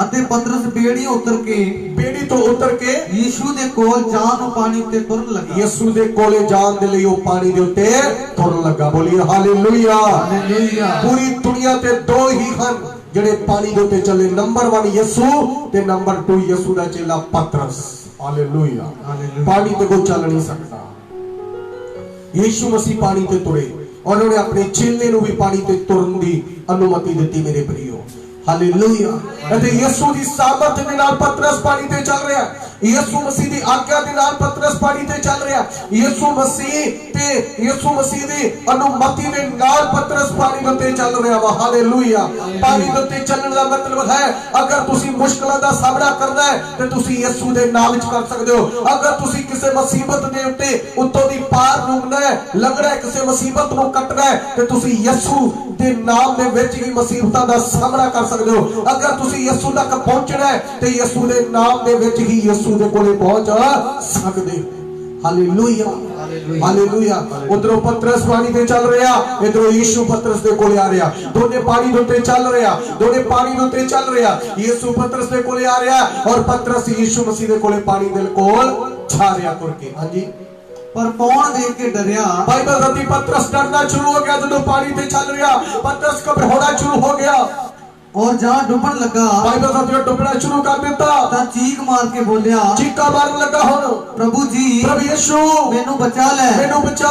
ਅਤੇ ਪਤਰਸ ਬੇੜੀ ਉਤਰ ਕੇ बेड़ी तो उतर के ਯੀਸ਼ੂ ਦੇ ਕੋਲ ਜਾਣ ਨੂੰ ਪਾਣੀ ਉੱਤੇ ਤੁਰਨ ਲੱਗਾ। यीशु दे कोले जान दे लई ओ पानी दे उत्ते तुरन लगा। बोलिए हालेलुया। ਹਾਲੇਲੂਇਆ। पूरी दुनिया ते दो ही हन जेड़े पानी दे उत्ते चले, नंबर 1 यीशु ते नंबर 2 यीशु दा चेला पतरस। हालेलुया। पानी ते कोई चल नहीं सकता। यीशु मसीह पानी ते तुरे और उन्होंने अपने चेले नूं भी पानी ते तुरन दी अनुमति दी मेरे प्रियो। हालेलुया। अते यीशु दी सामर्थ दे नाल पतरस पानी ते चल रहा है। ਯਿਸੂ ਮਸੀਹ ਦੀ ਆਗਿਆ ਦੇ ਨਾਲ ਪਤਰਸ ਪਾਣੀ ਤੇ ਚੱਲ ਰਿਹਾ। ਯਿਸੂ ਮਸੀਹ ਦੀ ਅਨੁਮਤੀ ਦੇ ਨਾਲ ਪਤਰਸ ਪਾਣੀ ਉੱਤੇ ਚੱਲ ਰਿਹਾ ਵਾ। ਹਾਲੇਲੂਇਆ। ਪਾਣੀ ਦੇ ਉੱਤੇ ਚੱਲਣ ਦਾ ਮਤਲਬ ਹੈ ਅਗਰ ਤੁਸੀਂ ਮੁਸ਼ਕਲਾਂ ਦਾ ਸਾਹਮਣਾ ਕਰਨਾ ਹੈ ਤੇ ਤੁਸੀਂ ਯਿਸੂ ਦੇ ਨਾਮ ਵਿੱਚ ਕਰ ਸਕਦੇ ਹੋ। ਅਗਰ ਤੁਸੀਂ ਕਿਸੇ ਮੁਸੀਬਤ ਦੇ ਉੱਤੇ ਉੱਤੋਂ ਦੀ ਪਾਰ ਲੰਘਣਾ ਹੈ, ਕਿਸੇ ਮੁਸੀਬਤ ਨੂੰ ਕੱਟਣਾ ਹੈ ਤੇ ਤੁਸੀਂ ਯਿਸੂ ਦੇ ਨਾਮ ਦੇ ਵਿੱਚ ਹੀ ਮੁਸੀਬਤਾਂ ਦਾ ਸਾਹਮਣਾ ਕਰ ਸਕਦੇ ਹੋ। ਅਗਰ ਤੁਸੀਂ ਯਿਸੂ ਤੱਕ ਪਹੁੰਚਣਾ ਹੈ ਤੇ ਯਿਸੂ ਦੇ ਨਾਮ ਦੇ ਵਿੱਚ ਹੀ ਯਿਸੂ ਦੇ ਕੋਲੇ ਪਹੁੰਚ ਸਕਦੇ ਹੋ। Hallelujah, hallelujah. ਉਧਰੋਂ ਪਤਰਸ ਪਾਣੀ ਤੇ ਚੱਲ ਰਿਹਾ, ਇਧਰੋਂ ਯਿਸੂ ਪਤਰਸ ਦੇ ਕੋਲੇ ਆ ਰਿਹਾ। ਦੋਨੇ ਪਾਣੀ ਦੇ ਉੱਤੇ ਚੱਲ ਰਿਹਾ, ਦੋਨੇ ਪਾਣੀ ਦੇ ਉੱਤੇ ਚੱਲ ਰਿਹਾ। ਯਿਸੂ ਪਤਰਸ ਦੇ ਕੋਲੇ ਆ ਰਿਹਾ ਔਰ ਪਤਰਸ ਯਿਸੂ ਮਸੀਹ ਦੇ ਕੋਲੇ ਪਾਣੀ ਦੇ ਕੋਲ ਜਾ ਰਿਹਾ ਤੁਰ ਕੇ। ਹਾਂਜੀ, पर कौन देख के डरिया। बाइबल कहती पतरस डरना शुरू हो गया। जो पानी पे चल रहा पतरस घबराना शुरू हो गया और जहां डुबन लगा बाइबल कहती डुबना शुरू कर देता। चीख मार के बोलिया, चीका मारन लगा हुन, प्रभु जी, प्रभु यीशु मैनू बचा ले, मैनू बचा।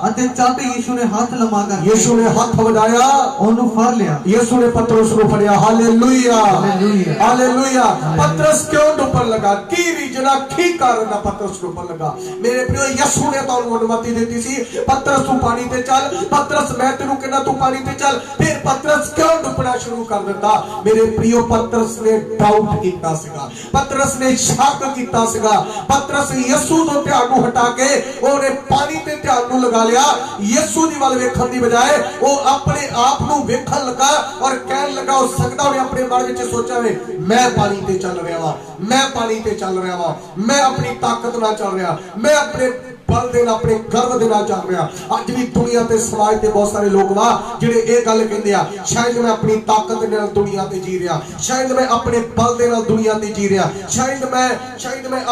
अते चट यीशु ने हाथ लमा कर यीशु ने हाथ बढ़ाया, ओनू फड़ लिया। यीशु ने पतरस को फड़िया। Hallelujah, hallelujah, hallelujah. पतरस क्यों डुबन लगा? की रीजन की कारण ना पतरस डुबन लगा? मेरे प्रियो, यीशु ने तो अनुमति देती सी पतरस तू पानी ते चल। पतरस मैं तेनू कहना तू पानी ते चल। फिर पतरस क्यों डुबना शुरू कर दिता? मेरे प्रियो, पतरस ने डाउट कीता सीगा, पतरस ने शक कीता सीगा। पतरस यीशु तो ध्यान नू हटा के ओने पानी ते ध्यान नू लगा लिया। यीशु दी वाल वेखण दी बजाय वो अपने आप नू वेखण लगा और कहन लगा, हो सकदा ओने अपने मन विच सोचा वे मैं पानी ते चल रहा वा, मैं पानी ते चल रहा वा, मैं अपनी ताकत नाल चल रहा, मैं अपने बल दे नाल अपने गर्व दे नाल चल रहा। अज भी दुनिया ते समाज ते बहुत सारे लोग वा जिहड़े ये गल कहंदे आ, शायद मैं अपनी ताकत दे नाल दुनिया ते जी रहा, शायद मैं अपने बल दे नाल दुनिया ते जी रहा, शायद मैं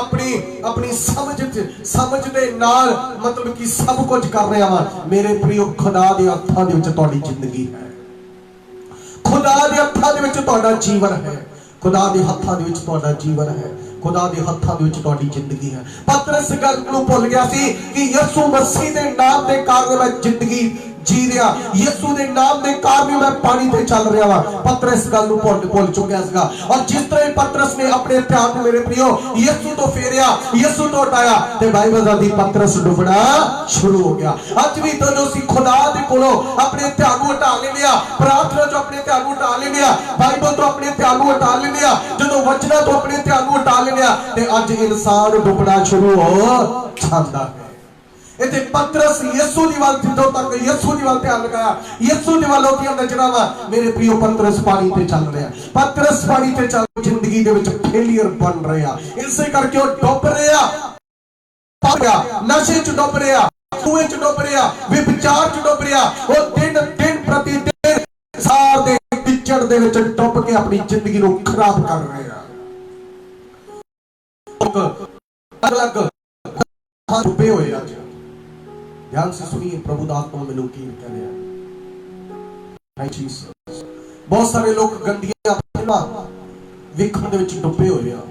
अपनी समझ दे नाल मतलब कि सब कुछ कर रहा वा। मेरे प्रियो, खुदा दे हत्थां दे विच तुहाडी जिंदगी है, खुदा दे हत्थां दे विच तुहाडा जीवन है, खुदा दे हत्थां दे विच तुहाडा जीवन है, खुदा दे हत्थां दे विच तुहाडी जिंदगी है। पतरस गल नूं भुल गया सी कि यीशु मसीह दे नाम दे कारण मैं जिंदगी जी रहा, यीशु दे नाम दे कारण मैं पानी ते चल रहा वा। पतरस गल नूं भुल चुकिया सीगा और जिस तरह पतरस ने अपने ध्यान नूं मेरे प्रियो यीशु तो फेरिया, यीशु तो हटाया ते बाइबल दा दी पतरस डुबना शुरू हो गया। अज भी तो जो सी खुदा दे कोलों अपने ध्यान नूं हटा लेने आ, प्रार्थना जो अपने ध्यान नूं हटा लेने आ, बाइबल तो अपने ध्यान नूं हटा लेने आ, जदों वचना तो अपने ध्यान नूं हटा लेने आ ते अज इंसान डुबना शुरू हो जांदा है। इथे पतरस यीशु दी वाल जिद्दों तक यीशु दी वाल ध्यान लगाया, यीशु दी वाल ओदियां नजरां वा। मेरे प्रियो, पतरस पानी ते चल रहा, पतरस पानी ते चल जिंदगी दे विच फेलियर बन रहा, इसे करके वो डुब रहा, नशे च डुब रहा, कुएं च डुब रहा, विचार च डुब रहा। वो दिन प्रति दिन सार दे विचड़ दे विच डुब के अपनी जिंदगी नूं खराब कर रहा। अलग डुबे होए अज। ध्यान से सुनिए, प्रभु दा आत्मा मैनू की कह रहा है। बहुत सारे लोग गंदियां फिल्मां वेखण दे विच डुबे होए आ।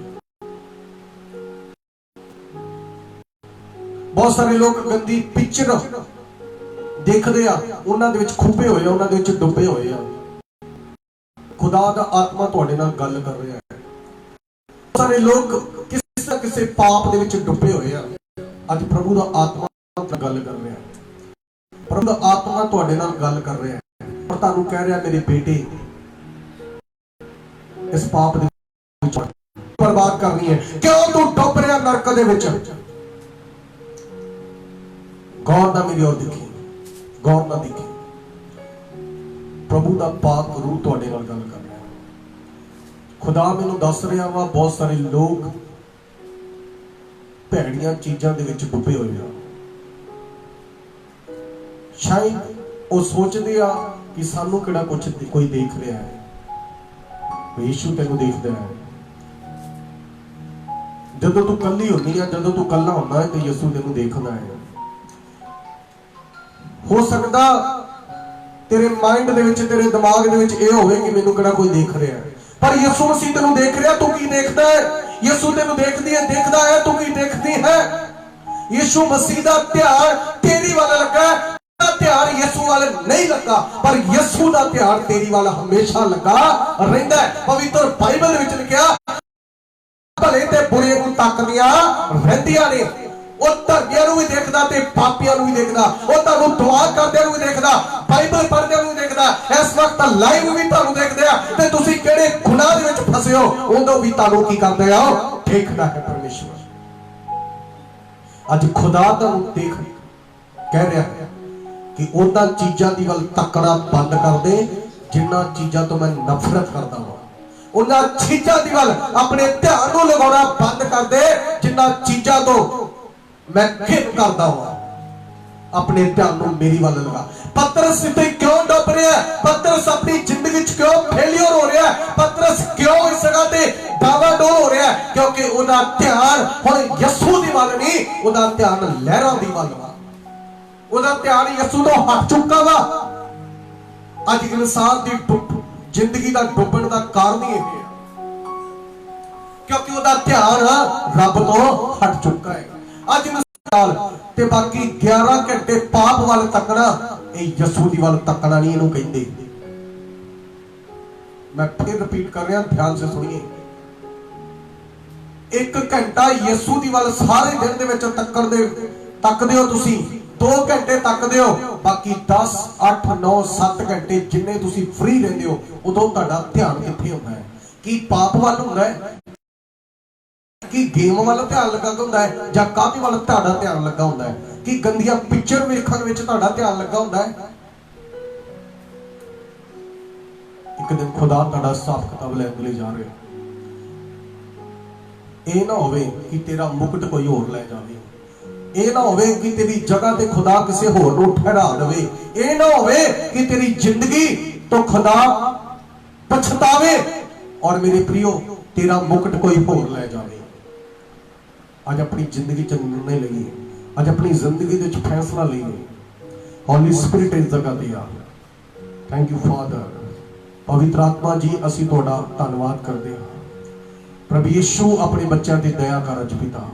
बहुत सारे लोग गंदी पिक्चर देखदे आ, उन्हां दे विच खुबे होए, उन्हां दे विच डुबे होए आ। खुदा दा आत्मा तुहाडे नाल गल कर रहा है। बहुत सारे लोग किसी ना किसी पाप दे विच डुबे होए आ। अज प्रभु दा आत्मा गल कर रहा है, प्रभु दा आत्मा तुहाडे नाल गल कर रहा है और तुहानू कह रहा, मेरे बेटे, इस पाप दे विच बर्बाद करनी है। क्यों तू डुब रहा नरक दे विच? गौर नाल मेरी ओर देखी, गौर नाल देखी। प्रभु दा पाक रूह तुहाडे नाल गल कर रहा है। खुदा मैनू दस रहा वा, बहुत सारे लोग भैड़ियां चीजां दे विच डुबे होए आ। शायद वो सोचते आ कि सानू किहड़ा कुछ कोई देख रहा है। यीशु तेनू देखदा है। जदों तू कल्ली होनी है, जदों तू कल्ला होना है तो यीशु तेनू देखदा है। हो सकदा तेरे माइंड दे विच, तेरे दिमाग दे विच ये होवे कि मैनू किहड़ा कोई देख रहा है, पर यीशु मसीह तेनू देख रहा। तू की देखदा है? यीशु तेनू देखदा है, तू की देखदी है? यीशु मसीह दा ध्यान तेरी वाल लगा, ध्यान यीशु वाले नहीं लगा, पर यीशु दा ध्यान तेरी वाला हमेशा लगा रहिंदा है। पवित्र बाइबल विच लिखिया, भले ते बुरे नूं तकदियां रहिंदियां ने। ਉਹ ਧਰਮੀਆਂ ਨੂੰ ਵੀ ਦੇਖਦਾ ਤੇ ਪਾਪੀਆਂ ਨੂੰ ਵੀ ਦੇਖਦਾ, ਉਹ ਤੁਹਾਨੂੰ ਦੁਆ ਕਰਦਿਆਂ ਨੂੰ ਵੀ ਦੇਖਦਾ, ਬਾਈਬਲ ਪੜ੍ਹਦਿਆਂ ਨੂੰ ਵੀ ਦੇਖਦਾ। ਇਸ ਵਕਤ ਲਾਈਵ ਵੀ ਤੁਹਾਨੂੰ ਦੇਖਦੇ ਆ ਤੇ ਤੁਸੀਂ ਕਿਹੜੇ ਗੁਨਾਹ ਦੇ ਵਿੱਚ ਫਸੇ ਹੋ ਉਦੋਂ ਵੀ ਤੁਹਾਨੂੰ ਕੀ ਕਰਦੇ ਆ ਦੇਖਦਾ ਹੈ ਪਰਮੇਸ਼ਵਰ। ਅੱਜ ਖੁਦਾ ਤੁਹਾਨੂੰ ਦੇਖ ਕਹਿ ਰਿਹਾ ਹੈ ਕਿ ਉਹਨਾਂ ਚੀਜ਼ਾਂ ਦੀ ਵੱਲ ਤੱਕਣਾ ਬੰਦ ਕਰ ਦੇ ਜਿਨ੍ਹਾਂ ਚੀਜ਼ਾਂ ਤੋਂ ਮੈਂ ਨਫ਼ਰਤ ਕਰਦਾ ਹਾਂ। ਉਹਨਾਂ ਚੀਜ਼ਾਂ ਦੀ ਵੱਲ ਆਪਣੇ ਧਿਆਨ ਨੂੰ ਲਗਾਉਣਾ ਬੰਦ ਕਰ ਦੇ ਜਿਨ੍ਹਾਂ ਚੀਜ਼ਾਂ ਤੋਂ मैं घिन करता हूं। अपने ध्यान को मेरी वाल लगा। पतरस इतने क्यों डुब रहा है? पतरस अपनी जिंदगी क्यों फेलियर हो रहा है? पतरस क्यों इस जगह ते डावाडोल हो रहा है? क्योंकि उसका ध्यान हुण यसू दी वाल नहीं, उसका ध्यान लहरां दी वाल वा। उसका ध्यान यसू तो हट चुका वा। अज इंसान की जिंदगी का डुबण का कारण ही है क्योंकि उसका ध्यान रब तो हट चुका है। ਅੱਜ ਮਿਸਾਲ ਤੇ ਬਾਕੀ 11 ਘੰਟੇ ਪਾਪ ਵੱਲ ਤੱਕਣਾ, ਇਹ ਯਸੂ ਦੀ ਵੱਲ ਤੱਕਣਾ ਨਹੀਂ ਇਹਨੂੰ ਕਹਿੰਦੇ। ਮੈਂ ਫਿਰ ਰਿਪੀਟ ਕਰ ਰਿਹਾ, ਧਿਆਨ ਸੇ ਸੁਣੀਏ। 1 ਘੰਟਾ ਯਸੂ ਦੀ ਵੱਲ ਸਾਰੇ ਦਿਨ ਦੇ ਵਿੱਚ ਤੱਕਦੇ ਹੋ ਤੁਸੀਂ, 2 ਘੰਟੇ ਤੱਕਦੇ ਹੋ, ਬਾਕੀ 10 8 9 7 ਘੰਟੇ ਜਿੰਨੇ ਤੁਸੀਂ ਫ੍ਰੀ ਰਹਿੰਦੇ ਹੋ ਉਦੋਂ ਤੁਹਾਡਾ ਧਿਆਨ ਕਿੱਥੇ ਹੁੰਦਾ ਹੈ? ਕੀ ਪਾਪ ਵੱਲ ਹੁੰਦਾ ਹੈ कि गेम वाल ध्यान लगा होंदा है जां काफी वाल तुहाडा ध्यान लगा होंदा है कि गंदियां पिक्चर वेखण विच तुहाडा ध्यान लगा होंदा है? एक दिन खुदा तुहाडा हिसाब किताब लैण ले जा रहे हो, ਇਹ ना होवे कि तेरा मुकुट कोई होर ले जावे, ਇਹ ना होवे कि तेरी जगह ते खुदा किसी होर नूं ठहरा देवे, ਇਹ ना होवे कि तेरी जिंदगी तो खुदा पछतावे और मेरे प्रियो तेरा मुकुट कोई होर ले जावे। आज अपनी जिंदगी च निर्णय लईए, आज अपनी जिंदगी दे विच फैसला लईए। हॉली स्पिरिट इस जगह ते आ। Thank you father. पवित्र आत्मा जी असीं तुहाडा धन्नवाद करदे हां। प्रभु यीशु अपने बच्चों ते दया कर अज पिता,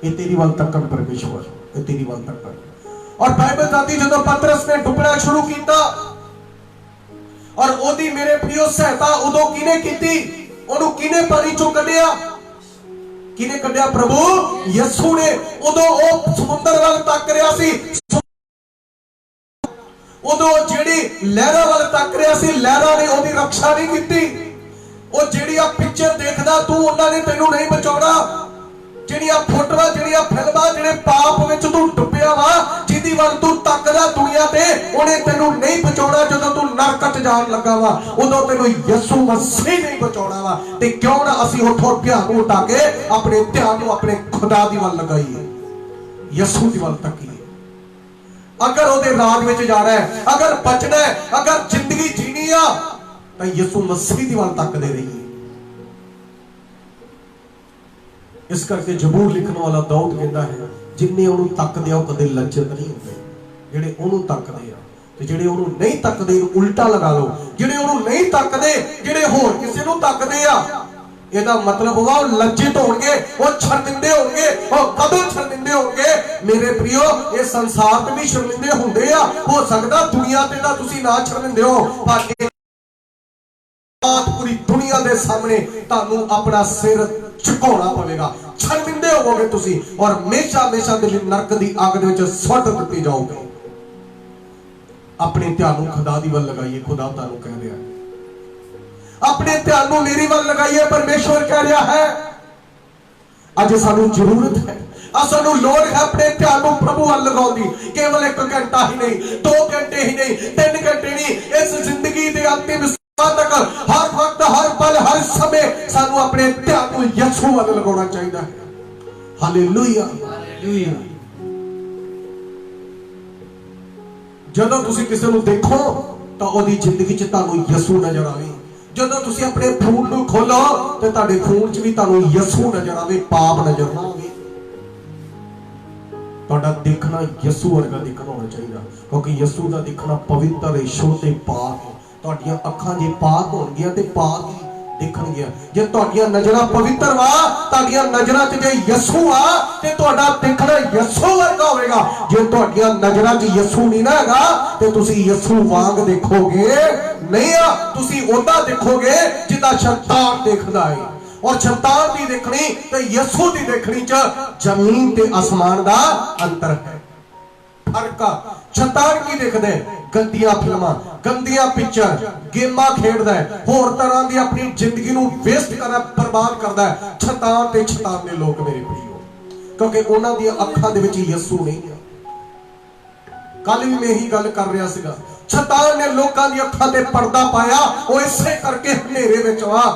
ये तेरी वाल तकन परमेश्वर, ये तेरी वाल तकन। और बाइबल दादी जदों पतरस ने डुबना शुरू किया और ओदी मेरे प्रियो सहायता उदों किने कीती? ओनू किने पानी चों कढिया? किने कढिया? प्रभु यसू ने। उदों ओ समुंदर वाल तक रहा सी, उदों जेड़ी लहरां वाल तक रहा सी, लहरां ने ओदी रक्षा नहीं कीती। ओ जेड़ी आ पिक्चर देखदा तू, उन्हां ने तैनू नहीं बचाउणा। ਜਿਹੜੀਆਂ ਫੋਟੋਆਂ, ਜਿਹੜੀਆਂ ਫਿਲਮਾਂ, ਜਿਹੜੇ ਪਾਪ ਵਿੱਚ ਤੂੰ ਡੁੱਬਿਆ ਵਾ, ਜਿਹਦੀ ਵੱਲ ਤੂੰ ਤੱਕਦਾ ਦੁਨੀਆ ਤੇ, ਉਹਨੇ ਤੈਨੂੰ ਨਹੀਂ ਬਚਾਉਣਾ। ਜਦੋਂ ਤੂੰ ਨਰਕ 'ਚ ਜਾਣ ਲੱਗਾ ਵਾ ਉਦੋਂ ਤੈਨੂੰ ਯਿਸੂ ਮਸੀਹ ਨਹੀਂ ਬਚਾਉਣਾ ਵਾ। ਤੇ ਕਿਉਂ ਨਾ ਅਸੀਂ ਉੱਥੋਂ ਧਿਆਨ ਨੂੰ ਉਠਾ ਕੇ ਆਪਣੇ ਧਿਆਨ ਨੂੰ ਆਪਣੇ ਖੁਦਾ ਦੀ ਵੱਲ ਲਗਾਈਏ, ਯਿਸੂ ਦੀ ਵੱਲ ਤੱਕੀਏ। ਅਗਰ ਉਹਦੇ ਰਾਜ ਵਿੱਚ ਜਾਣਾ ਹੈ, ਅਗਰ ਬਚਣਾ ਹੈ, ਅਗਰ ਜ਼ਿੰਦਗੀ ਜੀਣੀ ਆ ਤਾਂ ਯਿਸੂ ਮਸੀਹ ਦੀ ਵੱਲ ਤੱਕਦੇ ਰਹੀਏ। इस करके जबूर लिखने वाला दाऊद कहता है जिन्ने ओनू तकदे आ कदे लज्जत नहीं होंदे, जेड़े ओनू तकदे आ ते जेड़े ओनू नहीं तकदे उल्टा लगा लो, जेड़े ओनू नहीं तकदे जेड़े होर किसे नू तकदे आ, ਇਹਦਾ मतलब होगा वो लज्जित होंगे, वो शर्मिंदे होंगे, वो कदों शर्मिंदे होंगे। मेरे प्रियो ये संसार ते भी शर्मिंदे होंदे आ, हो सकदा दुनिया ते दा तुसी ना शर्मिंदे हो, पर पूरी दुनिया दे सामने तानू अपना सिर झुकाउणा पवेगा, शर्मिंदे होवोगे तुसी और हमेशा हमेशा दे लई नरक दी आग दे विच सुੱਟ ਦਿੱਤੇ जाओगे। अपने ध्यान नूं खुदा दी वल लगाइए। खुदा तानू कह रहा है अपने ध्यान नूं मेरी वल लगाइए। परमेश्वर कह रहा है अज सानू जरूरत है, सानू लोड़ है अपने ध्यान नूं प्रभु वल लगाउण दी। केवल 1 घंटा ही नहीं, 2 घंटे ही नहीं, 3 घंटे नहीं, इस जिंदगी दे अंतिम तक हर वक्त, हर पल, हर समय सानू अपने ध्यान को यीशु वल लगाउणा चाहिदा है। Hallelujah, hallelujah. जदों तुसी किसी नूं देखो तां ओदी जिंदगी च तानू यीशु नजर आवे। जदों तुसी अपने फोन नूं खोलो ते तुहाडे फोन च भी तानू यीशु नजर आवे, पाप नजर ना आवे। तुहाडा देखना यीशु वर्गा देखना होना चाहिए, क्योंकि यीशु दा देखना पवित्र है, शुद्ध ते पाक है। तुहाडीआं अखां जे पाक होणगीआं ते पाक ही देखणगीआं। जे तुहाडीआं नज़रां पवित्र वा, तुहाडीआं नज़रां च जे यीशु आ ते तुहाडा देखना यीशु वर्गा होवेगा। जे तुहाडीआं नज़रां च यीशु नहीं ना हैगा ते तुसीं यीशु वांग देखोगे नहीं आ, तुसीं ओदा देखोगे जिदा शैतान देखदा है। और शैतान दी देखनी ते यसू दी देखनी च जमीन ते आसमान दा अंतर है, फर्क आ। शैतान की देखदे गंदियां फिल्मां, गंदियां पिक्चर, गेमां खेडदा है, होर तरह दी अपनी जिंदगी नूं वेस्ट करदा, बर्बाद करदा है। शैतान ते शैतान दे लोग मेरे प्रियो, क्योंकि उन्हां दी अखां दे विच यसू नहीं है। कल भी मैं यही गल कर रहा सीगा, शैतान ने लोकां दी अखां ते पर्दा पाया, वो इसे करके हनेरे विच आ।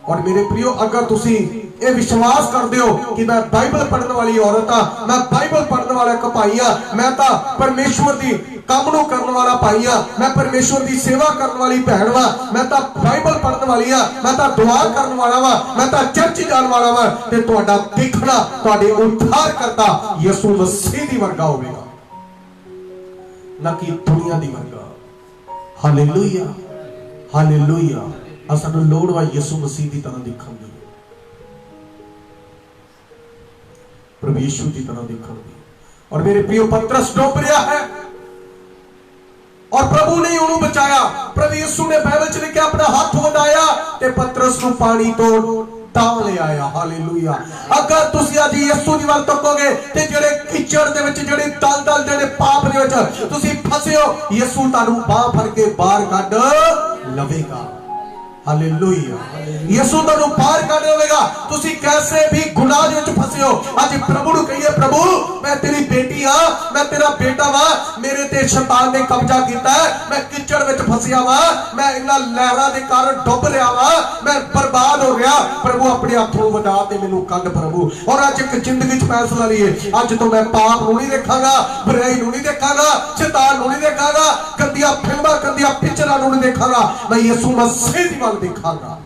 और मेरे प्रियो, अगर तुसी ये विश्वास करते हो कि मैं बाइबल पढ़ने वाली औरत हाँ, मैं बाइबल पढ़ने वाला एक भाई हाँ, मैं तो परमेश्वर की काम नूं करने वाला भाई हाँ, मैं परमेश्वर की सेवा करने वाली भैन वा, मैं तो बाइबल पढ़ने वाली हाँ, मैं तो दुआ करने वाला वा, मैं तो चर्च जाने वाला वा, ते तुहाडा देखना तुहाडे उद्धार करता यसू मसीह दी वर्गा होवेगा, ना कि दुनिया दी वर्गा। Hallelujah, hallelujah. सानू लोड़ वा यसू मसीह की तरह दिखण दी, प्रभु यीशु की तरह दिखण दी। और मेरे प्रियो, पतरस डूब रहा है और प्रभु ने उन्हें बचाया। प्रभु यीशु ने बाइबल च लिखा अपना हाथ वधाया ते पतरस को पानी तो तां ले आया। हालेलुया। अगर तुसी आज यीशु दी वल तकोगे ते जेड़े कीचड़ दे विच, जेड़े दलदल, जेड़े पाप दे विच तुसी फसे हो, यीशु तानू बाह फड़ के बाहर कढ लवेगा। हालेलुया। यीशु तुहानू बाहर कढ लवेगा। तुसी कैसे भी गुनाह दे विच फसे हो, आज प्रभु नू कहिए, प्रभु मैं तेरी बेटी हां, मैं तेरा बेटा वा, मेरे ते शैतान ने कब्जा कीता है, मैं कीचड़ विच फसिया वा, मैं इन्हां लहरां दे कारण डुब रहा वा, मैं बर्बाद हो गया। प्रभु अपने हाथों वधा ते मैनू कढ प्रभु। और आज एक जिंदगी च फैसला लिए, अज तो मैं पाप नू नहीं देखांगा, बुराई नू नहीं देखांगा, शैतान नू नहीं देखांगा, गंदियां फिल्मां, गंदियां पिक्चरां नू नहीं देखांगा, मैं यीशु मसीह दी वल देखांगा।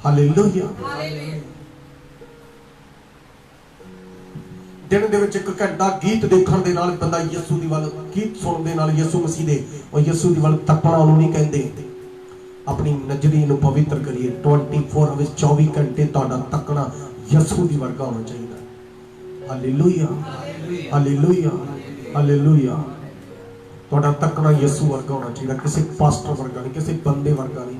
हालेलुया। दिन दे विच एक घंटा गीत देखण दे नाल बंदा यीशु दी वल, गीत सुणन दे नाल यीशु मसीह दे और यीशु दी वल तकना उन्होंने नहीं कहंदे। अपनी नजरी नूं पवित्र करिए। 24 आवर्स 24 घंटे तुहाडा तकना यीशु दी वर्गा होना चाहिए। Hallelujah, hallelujah, hallelujah. तुहाडा तकना यीशु वर्गा होना चाहिए, किसी पास्टर वर्गा नहीं, किसी बंदे वर्गा नहीं,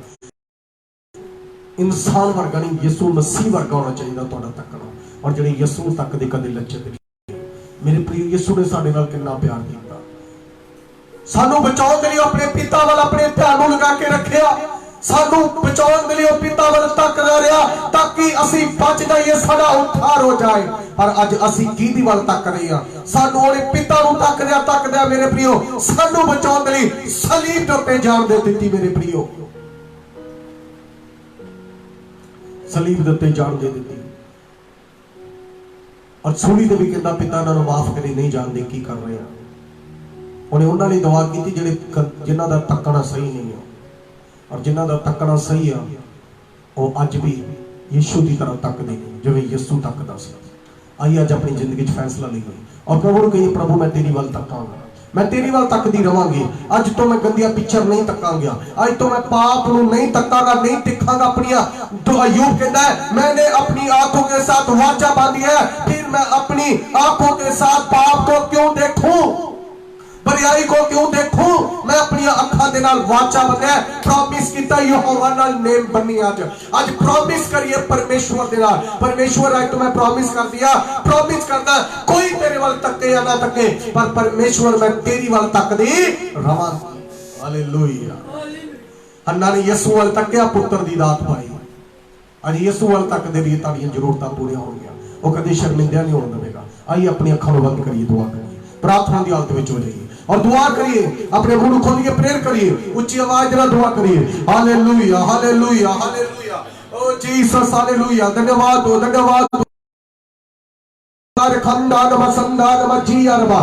इंसान वर्गा नहीं, यीशु मसीह वर्गा होना चाहिए तुहाडा तकना। और जिहड़े यीशु तकदे कदे लज्जत नहीं। मेरे प्रिय, यीशु ने साडे नाल कितना प्यार कीता, सानू बचाउण दे लई अपने पिता वाल अपने ध्यान नूं लगा के रखिया, सानू बचाउण दे लई पिता वाल तकदा रहा ताकि असीं बच जाइए, साडा उद्धार हो जाए। पर अज असीं किहदी वाल तक रहे हां? सानू अपने पिता नूं तकदे मेरे प्रियो, सानू बचाउण दे लई सलीब दे उत्ते जान दे दित्ती। मेरे प्रियो, सलीब दे उत्ते जान दे दित्ती। और सूली दे भी कहंदा, पिता इन्हां नूं माफ करी, नहीं जानदे की कर रहे हैं। उन्हें उन्हां लई दुआ कीती जिहड़े जिन्हां दा तकना सही नहीं है, और जिन्हां दा तकना सही है वो अज भी यीशु की तरह तकदे नहीं जिवें यीशु तकदा सी। आइए अज अपनी जिंदगी च फैसला लईए और प्रभु नूं कहिए, प्रभु मैं तेरी वल तकांगा, मैं तेरी वल तकदी रवांगी। अज तो मैं गंदियां पिक्चर नहीं तकांगा, अज तो मैं पाप नूं नहीं तकांगा, नहीं दिखांगा अपनियां। तो अय्यूब कहता है, मैंने अपनी आंखों के साथ वाचा बांधी है, फिर मैं अपनी आंखों के साथ पाप को क्यों देखूं, बुराई को क्यों देखूं? मैं अपनी अखां दे नाल वाचा बंधिया, प्रॉमिस कीता यहोवा नाल नेम बनी। आज प्रॉमिस करिए परमेश्वर दे नाल। परमेश्वर आज तो मैं प्रॉमिस कर दिया, प्रॉमिस करदा कोई तेरे वाल तके या ना तके, पर परमेश्वर मैं तेरी वाल तकदी रवांगी। हालेलुया। हन्ना ने यीशु वाल तकिया, पुत्र दी दात पाई। आज यीशु वाल तकदे भी ताड़ियां जरूरतां पूरीआं होणगीआं, वो कदे शर्मिंदा नहीं होण देवेगा। आइए अपनी अखां नूं बंद करिए, दुआ करिए, प्रार्थना की हालत में हो जाइए और दुआ करिए, अपने मुंह खोलिए, प्रेयर करिए, उच्ची आवाज में दुआ करिए। हालेलुया, हालेलुया, हालेलुया, ओ जीसस, हालेलुया। धन्यवाद हो, धन्यवाद हो। खंडान मसंदान मजीयरबा,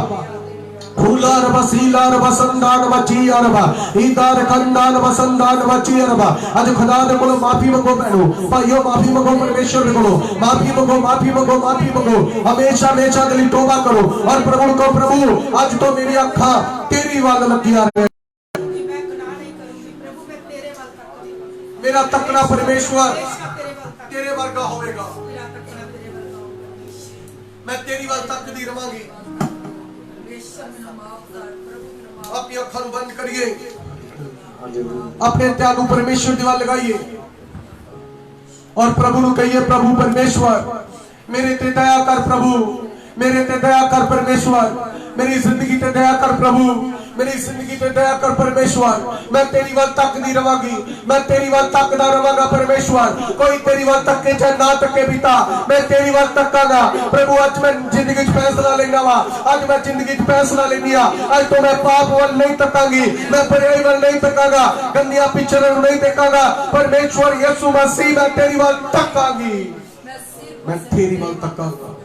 फूलार बसीलार बसंदान मजीयरबा, इदार खंडान मसंदान मजीयरबा। आज खुदा दे कोलों माफी मंगो भैणो, भाइयों माफी मंगो, परमेश्वर दे कोलों माफी मंगो, माफी मंगो, माफी मंगो। हमेशा हमेशा के लिए तौबा करो और प्रभु को, प्रभु आज तो मेरी अखां तेरी वाल लगियां रहे, मेरा तकना परमेश्वर तेरे वर्गा होवेगा, मैं तेरी वाल तकदी रवांगी। अपनी अखां बंद करिए, अपने ध्यान परमेश्वर दी वाल लगाइए। और प्रभु नु कहिए, प्रभु परमेश्वर मेरे ते दया कर, प्रभु मेरे ते दया कर परमेश्वर, मेरी जिंदगी ते दया कर प्रभु, मेरी जिंदगी ते दया कर परमेश्वर। मैं तेरी वल तकदी रवांगी, मैं तेरी वल तकदा रवांगा परमेश्वर। कोई तेरी वल तके चाहे ना तके पिता, मैं तेरी वल तकांगा प्रभु। आज मैं जिंदगी च फैसला लेना वा, आज मैं जिंदगी च फैसला लेनी आ। आज तो मैं पाप वल नहीं तकांगी, मैं बुराई वल नहीं तकांगा, गंदियां पिक्चरां नूं नहीं देखांगा। परमेश्वर यीशु मसीह मैं तेरी वल तकांगी, मैं तेरी वल तकांगा।